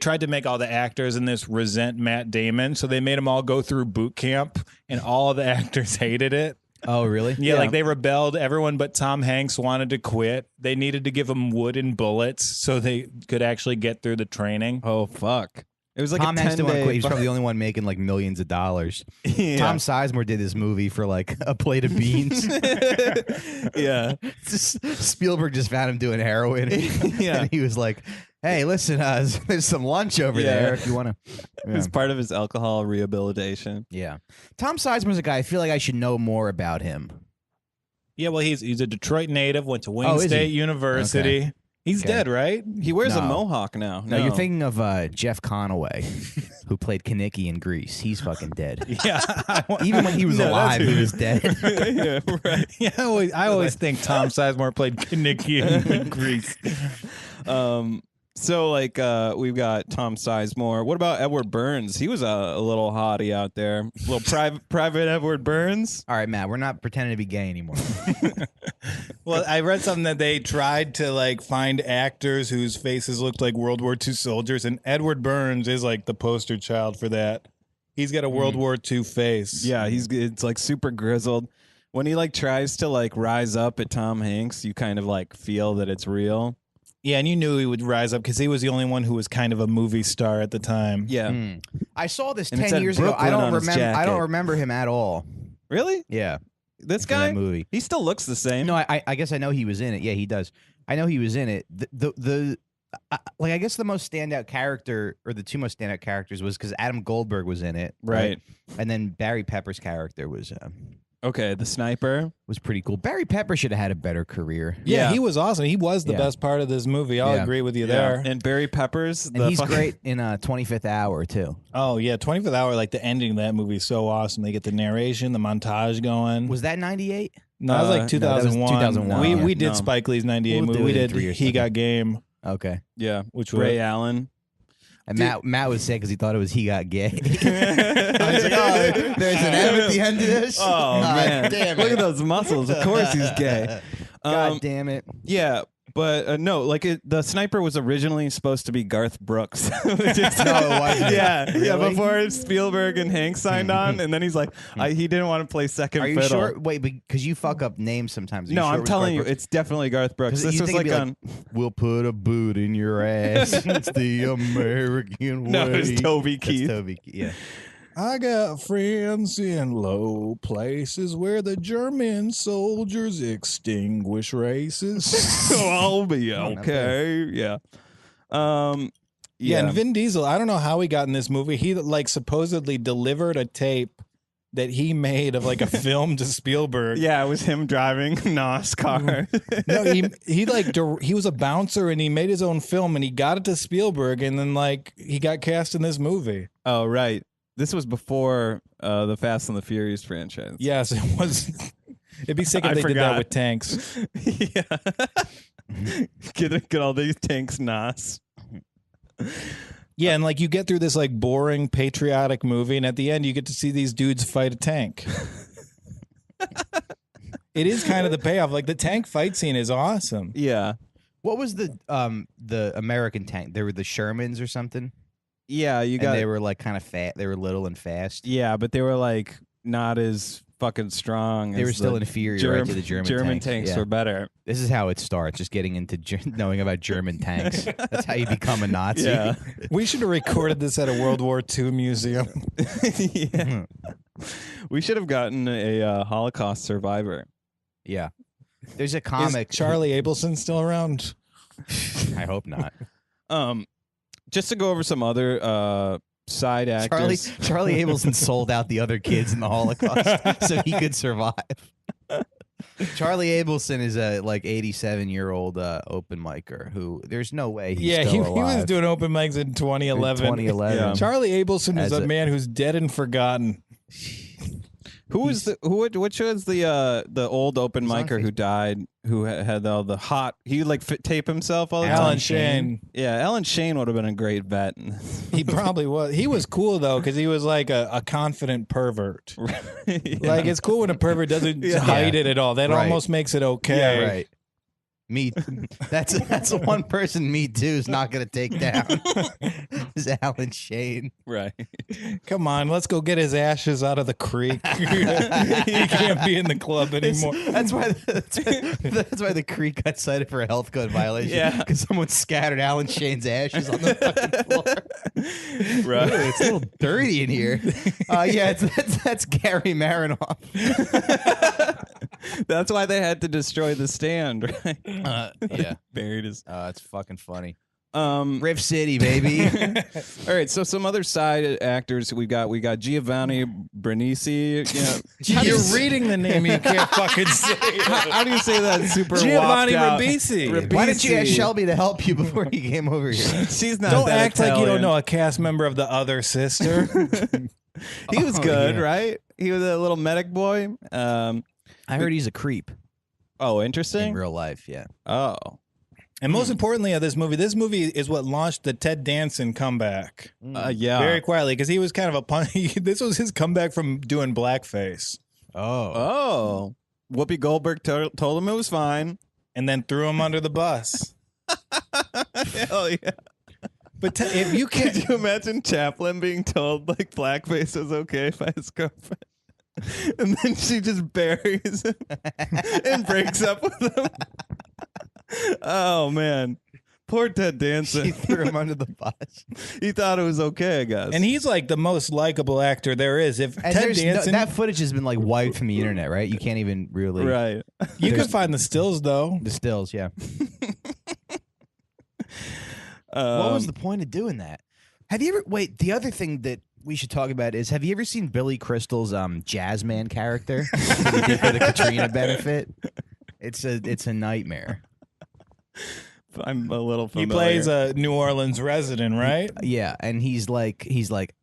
tried to make all the actors in this resent Matt Damon, so they made them all go through boot camp, and all of the actors hated it. Oh, really? Yeah, like they rebelled. Everyone but Tom Hanks wanted to quit. They needed to give him wooden bullets so they could actually get through the training. Oh, fuck. It was like Tom a Hanks didn't want to 10-day quit. He's probably the only one making like millions of dollars. Yeah. Tom Sizemore did this movie for like a plate of beans. Yeah. Spielberg just found him doing heroin. Yeah. And he was like, hey, listen, there's some lunch over there if you want to. It was part of his alcohol rehabilitation. Yeah. Tom Sizemore's a guy. I feel like I should know more about him. Yeah, well, he's a Detroit native, went to Wayne is State he? University. Okay. He's dead, right? He wears a No. mohawk now. No, you're thinking of Jeff Conaway, who played Kaneki in Grease. He's fucking dead. Yeah. Even when he was alive, he was dead. Yeah, right. Yeah, I always think Tom Sizemore played Kaneki in Grease. So like we've got Tom Sizemore. What about Edward Burns? He was a little hottie out there. A little private Edward Burns. All right, Matt, we're not pretending to be gay anymore. Well, I read something that they tried to like find actors whose faces looked like World War II soldiers, and Edward Burns is like the poster child for that. He's got a World War II face. Yeah, it's like super grizzled. When he like tries to like rise up at Tom Hanks, you kind of like feel that it's real. Yeah, and you knew he would rise up because he was the only one who was kind of a movie star at the time. Yeah. I saw this And it 10 said years ago. I Brooklyn don't on his remember. I don't jacket. remember him at all. Really? Yeah, This from guy? that movie. He still looks the same. No, I guess I know he was in it. Yeah, he does. I know he was in it. I guess the most standout character, or the two most standout characters, was because Adam Goldberg was in it, Right. And then Barry Pepper's character was Okay, the sniper. pretty cool. Barry Pepper should have had a better career. Yeah, Yeah. he was awesome. He was the Yeah. best part of this movie. I'll Yeah. agree with you there. And Barry Peppers. And he's great in 25th Hour, too. Oh, yeah. 25th Hour, like the ending of that movie is so awesome. They get the narration, the montage going. Was that 98? No, that was like no, that was 2001. 2001. We did No. Spike Lee's 98 We'll movie. do We it in did 3 years' He time. Got Game, Okay. Yeah. which Ray was... Allen. And Matt was sad because he thought it was He Got Gay. I was like, oh, there's an M at the end of this? Oh, God man. damn Look it. at those muscles. Of course he's gay. God damn it. Yeah, but no, like the sniper was originally supposed to be Garth Brooks. Which is- No, it wasn't. Yeah, yeah. Really? Before Spielberg and Hank signed on, and then he's like, he didn't want to play second Are you fiddle. sure? Wait, because you fuck up names sometimes. Are you No, sure it I'm was telling you, Garth Brooks? it's definitely Garth Brooks. 'Cause This you was think like it'd be on. we'll put a boot in your ass. It's the American way. No, it's Toby That's Keith. Toby Keith. Yeah. I got friends in low places where the German soldiers extinguish races. So I'll be okay. Yeah. Yeah, and Vin Diesel, I don't know how he got in this movie. He like supposedly delivered a tape that he made of like a film to Spielberg. Yeah, it was him driving Nos car. No, he was a bouncer and he made his own film and he got it to Spielberg and then like he got cast in this movie. Oh, right. This was before the Fast and the Furious franchise. Yes, it was. It'd be sick if I they did forgot. that with tanks. Yeah. Get all these tanks Nos. Yeah, and like you get through this like boring patriotic movie, and at the end you get to see these dudes fight a tank. It is kind of the payoff. Like the tank fight scene is awesome. Yeah. What was the American tank? They were the Shermans or something. Yeah, you got. And they were like kind of fat. They were little and fast. Yeah, but they were like not as fucking strong. They were still inferior right, to the German tanks Yeah. were better. This is how it starts. Just getting into knowing about German tanks. That's how you become a Nazi. Yeah. We should have recorded this at a World War II museum. Yeah. We should have gotten a Holocaust survivor. Yeah. There's a comic. Is Charlie Abelson still around? I hope not. Just to go over some other side actors. Charlie Abelson sold out the other kids in the Holocaust so he could survive. Charlie Abelson is a like 87-year-old open micer who there's no way he's he still alive. was doing open mics in 2011. 2011. Yeah. Charlie Abelson is As a man who's dead and forgotten. Which was the old open He's on micer who Facebook. died, who had all the hot, he like tape himself all the Alan time. Shane. Yeah, Alan Shane would have been a great vet. He probably was. He was cool though because he was like a confident pervert. Yeah. Like it's cool when a pervert doesn't hide it at all. That Right. almost makes it okay. Yeah, right. That's the one person Me Too's not going to take down. Is Alan Shane. Right. Come on, let's go get his ashes out of the creek. He can't be in the club anymore. That's why the creek got cited for a health code violation. Yeah. Because someone scattered Alan Shane's ashes on the fucking floor. Right. Ooh, it's a little dirty in here. Yeah, that's Gary Marinoff. That's why they had to destroy the stand, right? Yeah. Buried his. It's fucking funny. All Riff City, baby. right, so some other side actors we got Giovanni Brinici. You know, You're reading the name you can't fucking say. how do you say that? Super Giovanni whopped out? Ribisi. Why didn't you ask Ribisi. Shelby to help you before you came over here? She's not. Don't that act like you Italian. don't know a cast member of The Other Sister. He was Oh, good, yeah. right? He was a little medic boy. I heard he's a creep Oh, in interesting. real life. Yeah. Oh, And most importantly of this movie is what launched the Ted Danson comeback. yeah. Very quietly, because he was kind of a pun. This was his comeback from doing blackface. Oh, Whoopi Goldberg told him it was fine. And then threw him under the bus. Hell yeah. But if you can't... Could you imagine Chaplin being told like blackface is okay by his girlfriend? And then she just buries him and breaks up with him. Oh man. Poor Ted Danson. She threw him under the bus. He thought it was okay, I guess. And he's like the most likable actor there is. If And Ted Danson... that footage has been like wiped from the internet, right? You can't even really right. you can find the stills, though. the stills. Yeah. What was the point of doing that? Have you ever wait? The other thing that we should talk about is: have you ever seen Billy Crystal's Jazzman character that he did for the Katrina benefit? It's a nightmare. I'm a little He familiar. plays a New Orleans resident, right? Yeah, and he's like,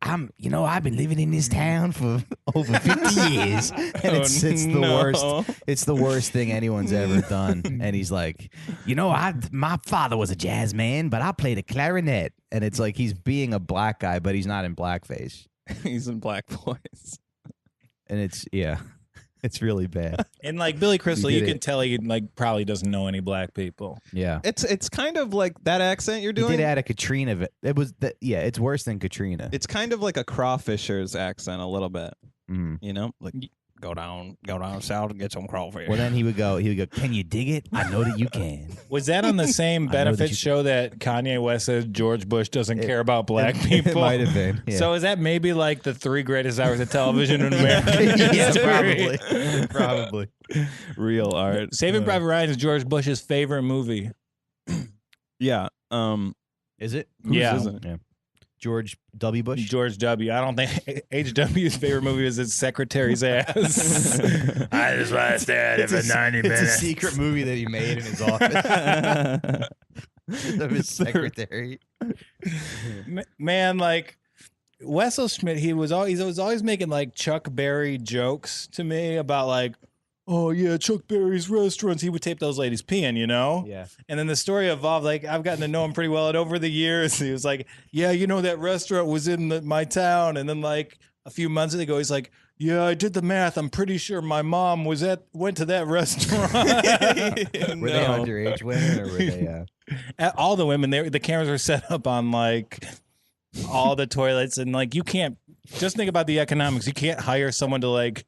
I've been living in this town for over 50 years, and it's the worst. It's the worst thing anyone's ever done. And he's like, my father was a jazz man, but I played a clarinet. And it's like he's being a black guy, but he's not in blackface. He's in black voice. And it's really bad. And like Billy Crystal, He you did can it. tell he like probably doesn't know any black people. Yeah. It's kind of like that accent you're He doing. did add a Katrina. It was it's worse than Katrina. It's kind of like a crawfisher's accent a little bit. Mhm. You know, like go down south and get some crawfish. Well, then he would go, can you dig it? I know that you can. Was that on the same I know that benefit you- show that Kanye West says George Bush doesn't care about black people? It might have been. Yeah. So is that maybe like the 3 greatest hours of television in America? Yeah, probably. Real art. Saving Private Ryan is George Bush's favorite movie. Yeah. Is it? Yeah. isn't it? Yeah. George W. Bush. George W. I don't think HW's favorite movie is his secretary's ass. I just want to stare at it for 90 It's minutes. a secret movie that he made in his office of his secretary. Man, like Wessel Schmidt, he was always making like Chuck Berry jokes to me about like, oh yeah, Chuck Berry's restaurants. He would tape those ladies peeing, you know? Yeah. And then the story evolved. Like I've gotten to know him pretty well, and over the years, he was like, yeah, you know that restaurant was in my town. And then like a few months ago, he's like, yeah, I did the math. I'm pretty sure my mom went to that restaurant. Were they underage women or were they? All the women, the cameras were set up on like all the toilets, and like you can't. Just think about the economics. You can't hire someone to like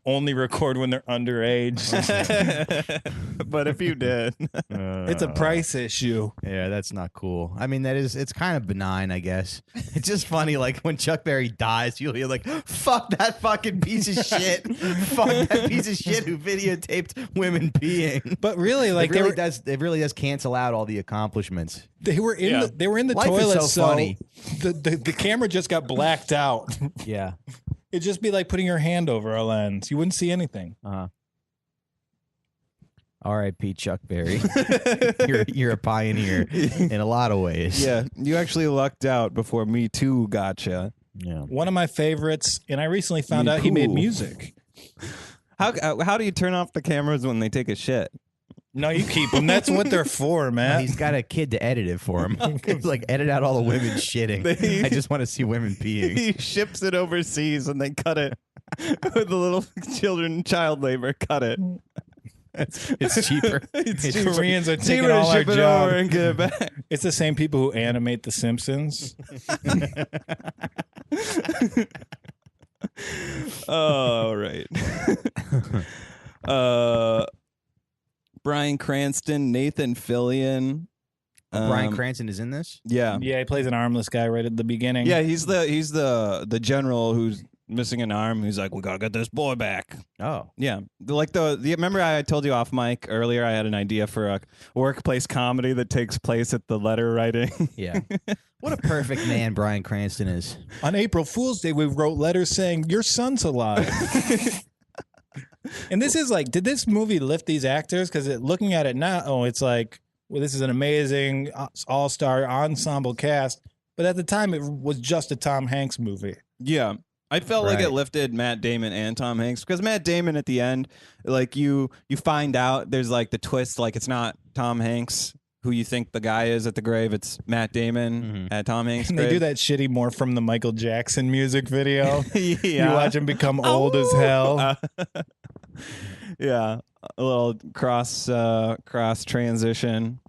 only record when they're underage. But if you did, It's a price issue. Yeah, that's not cool. I mean, it's kind of benign, I guess. It's just funny, like when Chuck Berry dies, you'll hear like, "Fuck that fucking piece of shit! Fuck that piece of shit who videotaped women peeing." But really, like it really does cancel out all the accomplishments. they were in the Life is toilet. so funny. The camera just got blacked out. Yeah. It'd just be like putting your hand over a lens. You wouldn't see anything. R.I.P. Chuck Berry. You're a pioneer in a lot of ways. yeah, you actually lucked out before Me Too gotcha. Yeah. One of my favorites, and I recently found out he made Cool. music. How do you turn off the cameras when they take a shit? No, you keep them. That's what they're for, man. He's got a kid to edit it for him. It's like, edit out all the women shitting. I just want to see women peeing. He ships it overseas and they cut it with the little child labor. Cut it. It's cheaper. It's Koreans are taking cheaper to all our ship it jobs. over and get it back. It's the same people who animate The Simpsons. Oh, right. Bryan Cranston, Nathan Fillion. Bryan Cranston is in this? Yeah. Yeah, he plays an armless guy right at the beginning. Yeah, he's the general who's missing an arm. He's like, we gotta get this boy back. Oh. Yeah, like the remember I told you off mic earlier. I had an idea for a workplace comedy that takes place at the letter writing. Yeah. What a perfect man Bryan Cranston is. On April Fool's Day, we wrote letters saying, your son's alive. And this is like, did this movie lift these actors? Because looking at it now, it's like, well, this is an amazing all-star ensemble cast. But at the time, it was just a Tom Hanks movie. Yeah. I felt like Right. it lifted Matt Damon and Tom Hanks because Matt Damon at the end, like you find out there's like the twist, like it's not Tom Hanks who you think the guy is at the grave. It's Matt Damon at Tom Hanks' And grave. they do that shitty more from the Michael Jackson music video. Yeah. You watch him become old as hell. Yeah. A little cross transition.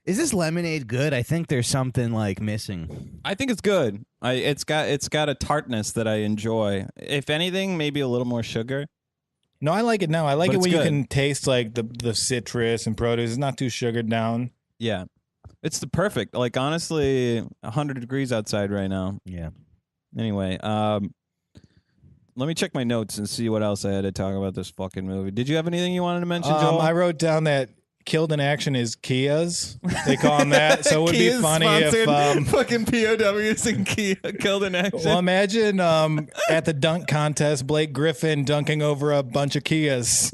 Is this lemonade good? I think there's something like missing. I think it's good. It's got a tartness that I enjoy. If anything, maybe a little more sugar. No, I like it now. I like But it it's when good. you can taste like the citrus and produce. It's not too sugared down. Yeah. It's the perfect. Like honestly, 100 degrees outside right now. Yeah. Anyway, let me check my notes and see what else I had to talk about this fucking movie. Did you have anything you wanted to mention, Joel? I wrote down that killed in action is Kias. They call them that. So it would be Kia's funny if sponsored fucking POWs and Kia killed in action. well, imagine at the dunk contest, Blake Griffin dunking over a bunch of Kias.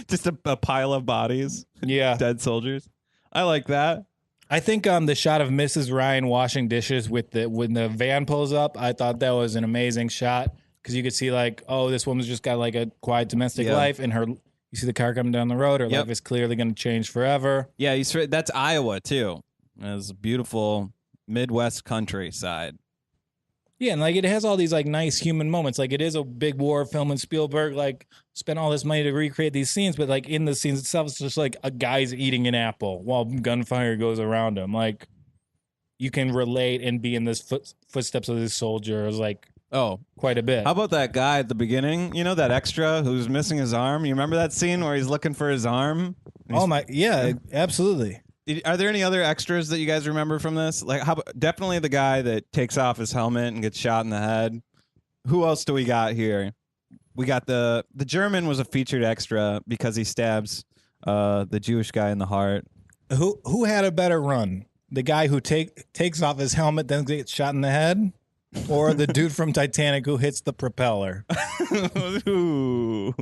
Just a pile of bodies, Yeah. dead soldiers. I like that. I think the shot of Mrs. Ryan washing dishes when the van pulls up, I thought that was an amazing shot because you could see like, oh, this woman's just got like a quiet domestic Yeah. life, and you see the car coming down the road. Her life is clearly going to change forever. Yeah, that's Iowa too. It's a beautiful Midwest countryside. Yeah, and like it has all these like nice human moments. Like it is a big war film, and Spielberg like spent all this money to recreate these scenes, but like in the scenes itself, it's just like a guy's eating an apple while gunfire goes around him. Like you can relate and be in this footsteps of this soldier. It was like quite a bit. How about that guy at the beginning? You know that extra who's missing his arm? You remember that scene where he's looking for his arm? Oh my, yeah, absolutely. Are there any other extras that you guys remember from this? Like, definitely the guy that takes off his helmet and gets shot in the head. Who else do we got here? We got the German was a featured extra because he stabs the Jewish guy in the heart. Who had a better run? The guy who takes off his helmet then gets shot in the head, or the dude from Titanic who hits the propeller. Ooh.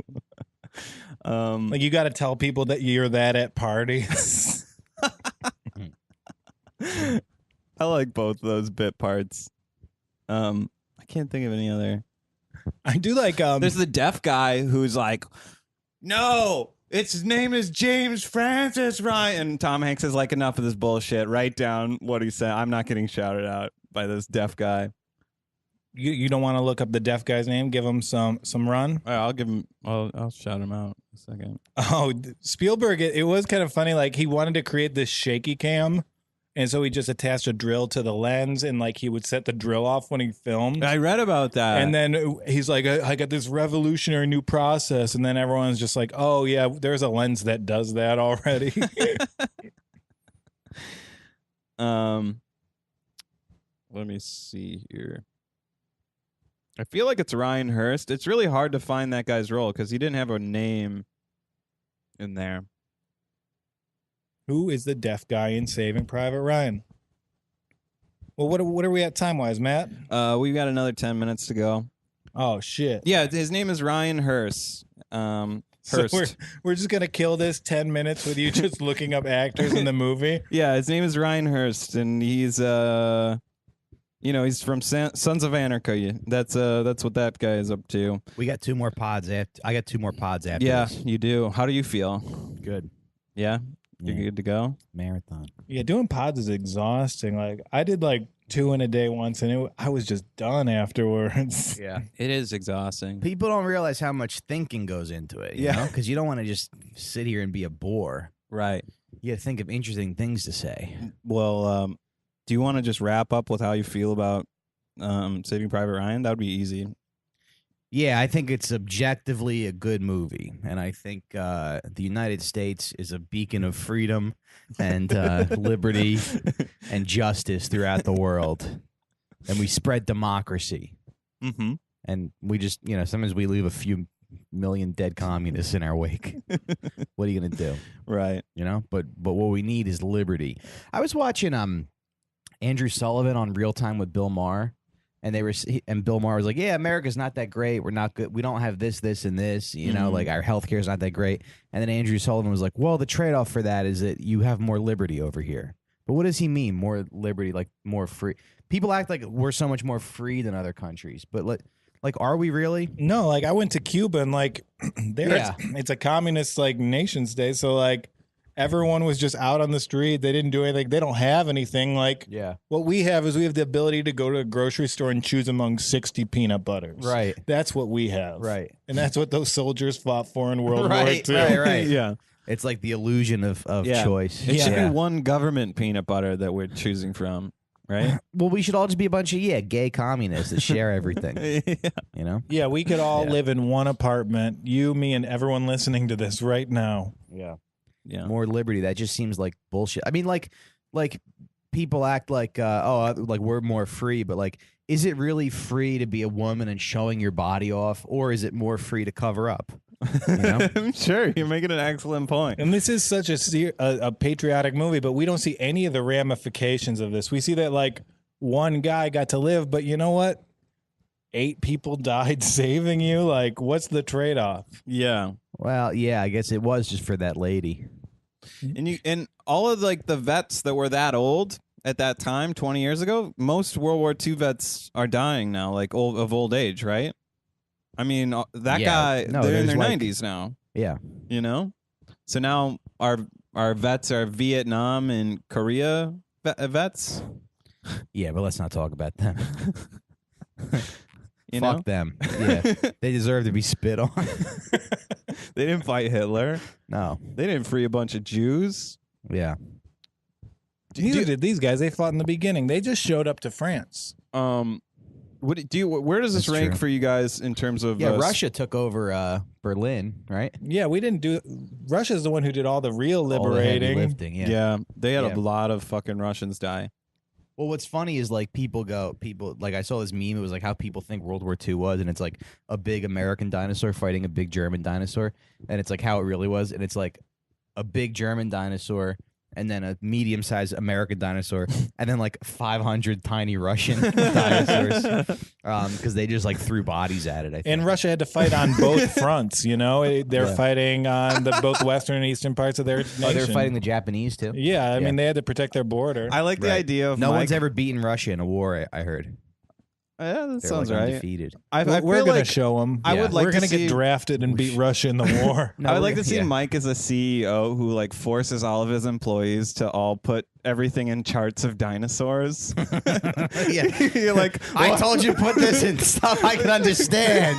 Like you got to tell people that you're that at parties. I like both of those bit parts. I can't think of any other. I do like. There's the deaf guy who's like, no, his name is James Francis Ryan. And Tom Hanks is like, enough of this bullshit. Write down what he said. I'm not getting shouted out by this deaf guy. You don't want to look up the deaf guy's name? Give him some run. All right, I'll give him. I'll shout him out in a second. Oh, Spielberg! It was kind of funny. Like he wanted to create this shaky cam, and so he just attached a drill to the lens, and like he would set the drill off when he filmed. I read about that. And then he's like, I got this revolutionary new process, and then everyone's just like, oh yeah, there's a lens that does that already. Let me see here. I feel like it's Ryan Hurst. It's really hard to find that guy's role because he didn't have a name in there. Who is the deaf guy in Saving Private Ryan? Well, what are we at time wise, Matt? We've got another 10 minutes to go. Oh shit! Yeah, his name is Ryan Hurst. So we're just gonna kill this 10 minutes with you just looking up actors in the movie. Yeah, his name is Ryan Hurst, and he's he's from Sons of Anarchy. That's what that guy is up to. We got 2 more pods after. I got 2 more pods after. Yeah, this. you do. How do you feel? Good. Yeah, you're good to go. Marathon. Yeah, doing pods is exhausting. Like I did like 2 in a day once, and I was just done afterwards. Yeah. It is exhausting. People don't realize how much thinking goes into it. Yeah. Because you don't want to just sit here and be a bore. Right. You got to think of interesting things to say. Well, do you want to just wrap up with how you feel about Saving Private Ryan? That would be easy. Yeah, I think it's objectively a good movie, and I think the United States is a beacon of freedom and liberty and justice throughout the world, and we spread democracy. Mm-hmm. And we just, sometimes we leave a few million dead communists in our wake. What are you gonna do? Right. But what we need is liberty. I was watching Andrew Sullivan on Real Time with Bill Maher. And Bill Maher was like, "Yeah, America's not that great. We're not good. We don't have this, this, and this. Like our healthcare is not that great." And then Andrew Sullivan was like, "Well, the trade-off for that is that you have more liberty over here." But what does he mean? More liberty, like more free? People act like we're so much more free than other countries, but like, are we really? No, like I went to Cuba, and like it's a communist like nation state, so like everyone was just out on the street. They didn't do anything. They don't have anything. Like, what we have is we have the ability to go to a grocery store and choose among 60 peanut butters. Right. That's what we have. Right. And that's what those soldiers fought for in World War II. Right. Yeah. It's like the illusion of choice. It should be one government peanut butter that we're choosing from, right? Well, we should all just be a bunch of gay communists that share everything. Yeah. Yeah, we could all live in one apartment. You, me, and everyone listening to this right now. Yeah. Yeah. More liberty. That just seems like bullshit. I mean, like people act like, like we're more free, but like, is it really free to be a woman and showing your body off, or is it more free to cover up? Sure, you're making an excellent point. And this is such a patriotic movie, but we don't see any of the ramifications of this. We see that like one guy got to live, but you know what? 8 people died saving you. Like, what's the trade-off? Yeah. Well, yeah, I guess it was just for that lady. And all of like the vets that were that old at that time, 20 years ago, most World War II vets are dying now, like of old age, right? I mean, that guy, they're in their 90s now. Yeah. So now our vets are Vietnam and Korea vets. Yeah, but let's not talk about them. Fuck them. Yeah. They deserve to be spit on. They didn't fight Hitler. No. They didn't free a bunch of Jews. Yeah. Neither did these guys. They fought in the beginning. They just showed up to France. Where does this rank for you guys in terms of? Yeah, Russia took over Berlin, right? Yeah, we didn't do. Russia's the one who did all the real liberating. All the heavy lifting, yeah, they had a lot of fucking Russians die. Well, what's funny is like people like I saw this meme. It was like how people think World War II was, and it's like a big American dinosaur fighting a big German dinosaur, and it's like how it really was, and it's like a big German dinosaur and then a medium-sized American dinosaur, and then like 500 tiny Russian dinosaurs, because they just like threw bodies at it. I think. And Russia had to fight on both fronts. You know, they're fighting on both western and eastern parts of their nation. Oh, they were fighting the Japanese too. Yeah, I mean they had to protect their border. I like the idea of no Mike. one's ever beaten Russia in a war. I heard. Yeah, that They're sounds like right. undefeated. I We're feel gonna like show them. I would like we're to gonna see- get drafted and beat Russia in the war. No, I would like to see yeah. Mike as a CEO who like forces all of his employees to all put everything in charts of dinosaurs. Yeah. You're like, I told you to put this in stuff I can understand.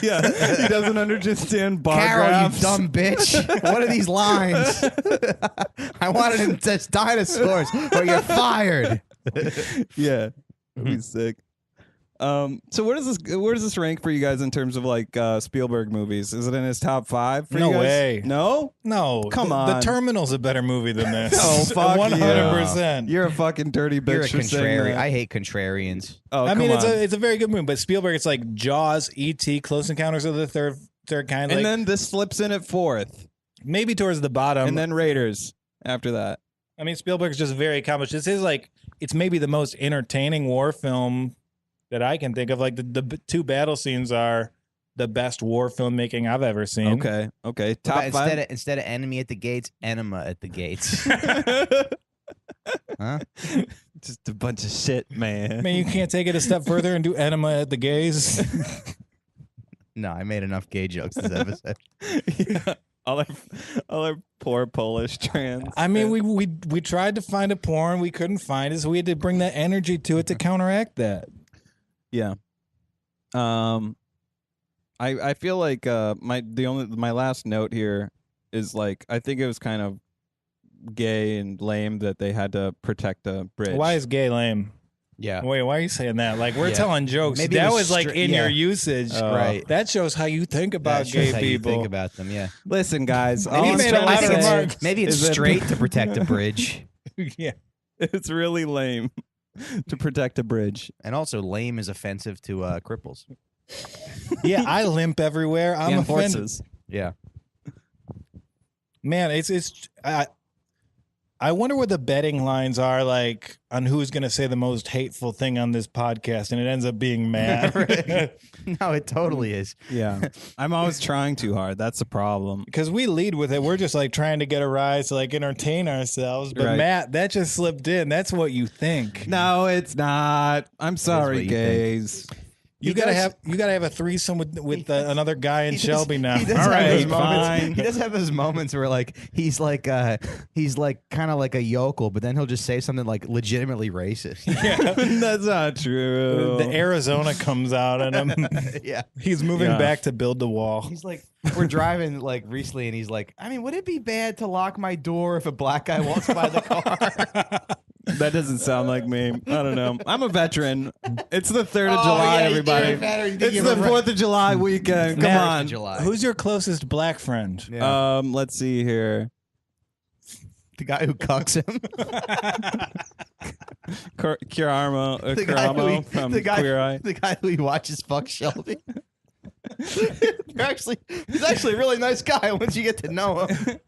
yeah, he doesn't understand bar Carol, graphs. you dumb bitch. What are these lines? I wanted him to test dinosaurs or you're fired. Yeah, that'd be sick. So where does this rank for you guys in terms of like Spielberg movies? Is it in his top 5 for No you guys? way. No? No, Come The on. Terminal's a better movie than this. Oh, fuck 100%. You're a fucking dirty bitch You're a for saying contrarian. that. I hate contrarians. Oh, I mean, come on. it's a very good movie, but Spielberg, it's like Jaws, E.T., Close Encounters of the Third Kind. and Like, then this slips in at 4th, maybe towards the bottom. and then Raiders after that. I mean, Spielberg's just very accomplished. This is like, it's maybe the most entertaining war film that I can think of. Like the two battle scenes are the best war filmmaking I've ever seen. Okay. Top 5. Instead of enemy at the gates, enema at the gates. Huh? Just a bunch of shit, man. I mean, you can't take it a step further and do enema at the gays. No, I made enough gay jokes this episode. Yeah. All our poor Polish trans. I mean, we tried to find a porn, we couldn't find it, so we had to bring that energy to it to counteract that. Yeah. I feel like my last note here is like I think it was kind of gay and lame that they had to protect a bridge. Why is gay lame? Yeah. Wait, why are you saying that? Like, we're Yeah. telling jokes. Maybe it that was was like in yeah. your usage. Right. That shows how you think about That gay shows how you people. think about them, yeah. Listen, guys. Maybe all he I'm made a trying lot to of say remarks. Maybe it's is that- straight to protect a bridge. Yeah. It's really lame to protect a bridge. And also, lame is offensive to cripples. Yeah, I limp everywhere. I'm and offended. horses. Yeah. Man, I wonder what the betting lines are like on who's going to say the most hateful thing on this podcast, and it ends up being Matt. No, it totally is. Yeah. I'm always trying too hard. That's the problem. Because we lead with it. We're just like trying to get a rise to like entertain ourselves. But Right. Matt, that just slipped in. That's what you think. No, it's not. I'm what sorry, you gays. You He gotta does- have a threesome with another guy in Shelby now. He does All have right, those moments. fine. He does have those moments where like he's like kind of like a yokel, but then he'll just say something like legitimately racist. That's not true. The Arizona comes out in him. Yeah. He's moving Yeah. back to build the wall. He's like, we're driving like recently, and he's like, I mean, would it be bad to lock my door if a black guy walks by the car? That doesn't sound like me. I don't know. I'm a veteran. It's the 3rd of Oh, July, yeah, everybody. you better think It's you the were right. 4th of July weekend. Come Now- on. July. Who's your closest black friend? Yeah. Let's see here. The guy who cucks him. Curamo The guy who he- from the guy- Queer Eye. The guy who he watches fuck Shelby. He's actually a really nice guy once you get to know him.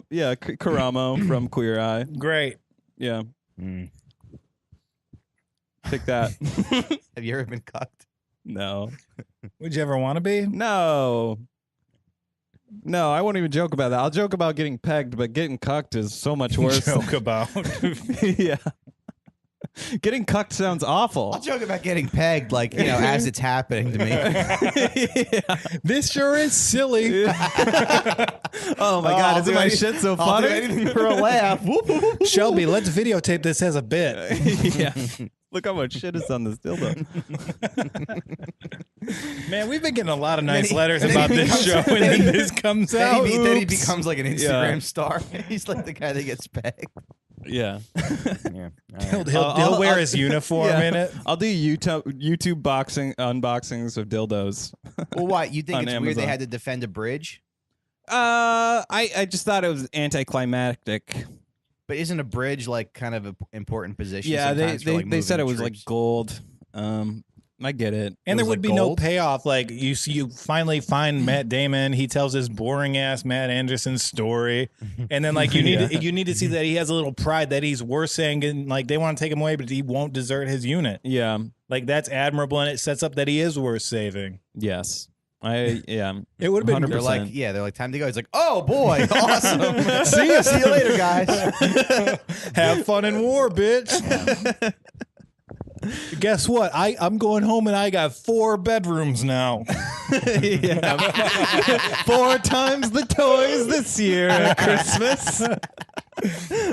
Yeah, Karamo from Queer Eye. Great. Yeah, pick that. Have you ever been cucked? No, Would you ever want to be? no, I won't even joke about that. I'll joke about getting pegged, but getting cucked is so much worse. Joke about. Yeah, getting cucked sounds awful. I'll joke about getting pegged, like, you know, as it's happening to me. Yeah. This sure is silly. Oh my god, isn't my shit so I'll do funny? anything for a laugh. Whoop, whoop, whoop, whoop. Shelby, let's videotape this as a bit. Yeah. Look how much shit is on this dildo. Man, we've been getting a lot of nice he- letters and then about he this becomes- show, and then this comes out. Then he Oops. becomes like an Instagram Yeah. star. He's like the guy that gets pegged. Yeah. Yeah. He'll wear his uniform Yeah. in it. I'll do YouTube unboxings of dildos. Well, what? You think On it's weird they Amazon. had to defend a bridge? I just thought it was anticlimactic. But isn't a bridge like kind of an important position? Yeah, sometimes for, like, they said it moving was like troops? gold. I get it. And It there was would like be no gold? payoff. Like you finally find Matt Damon. He tells his boring ass Matt Anderson story, and then like you need to see that he has a little pride that he's worth saying, and like they want to take him away, but he won't desert his unit. Yeah. Like that's admirable, and it sets up that he is worth saving. Yes. It would have been. 100%. They're like, time to go. He's like, oh boy, awesome. See you later, guys. Have fun in war, bitch. Guess what? I'm going home and I got 4 bedrooms now. 4 times the toys this year at Christmas.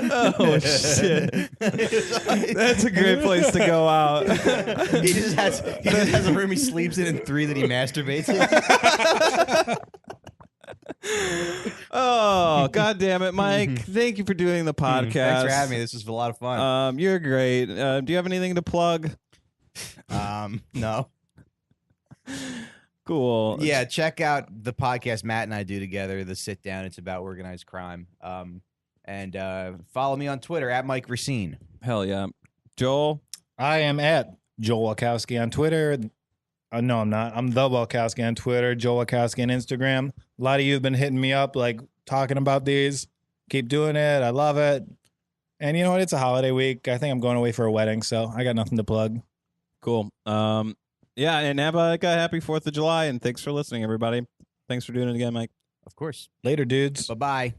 Oh shit! That's a great place to go out. He just has a room he sleeps in and 3 that he masturbates in. Oh, God damn it, Mike. Thank you for doing the podcast. Thanks for having me. This was a lot of fun. You're great. Do you have anything to plug? No. Cool. Yeah, check out the podcast Matt and I do together, The Sit Down. It's about organized crime. And follow me on Twitter at Mike Recine. Hell yeah. Joel? I am at Joel Wachowski on Twitter. No, I'm not. I'm the Wachowski on Twitter, Joel Wachowski on Instagram. A lot of you have been hitting me up, like talking about these. Keep doing it. I love it. And you know what? It's a holiday week. I think I'm going away for a wedding, so I got nothing to plug. Cool. Yeah, and have a happy 4th of July, and thanks for listening, everybody. Thanks for doing it again, Mike. Of course. Later, dudes. Bye-bye.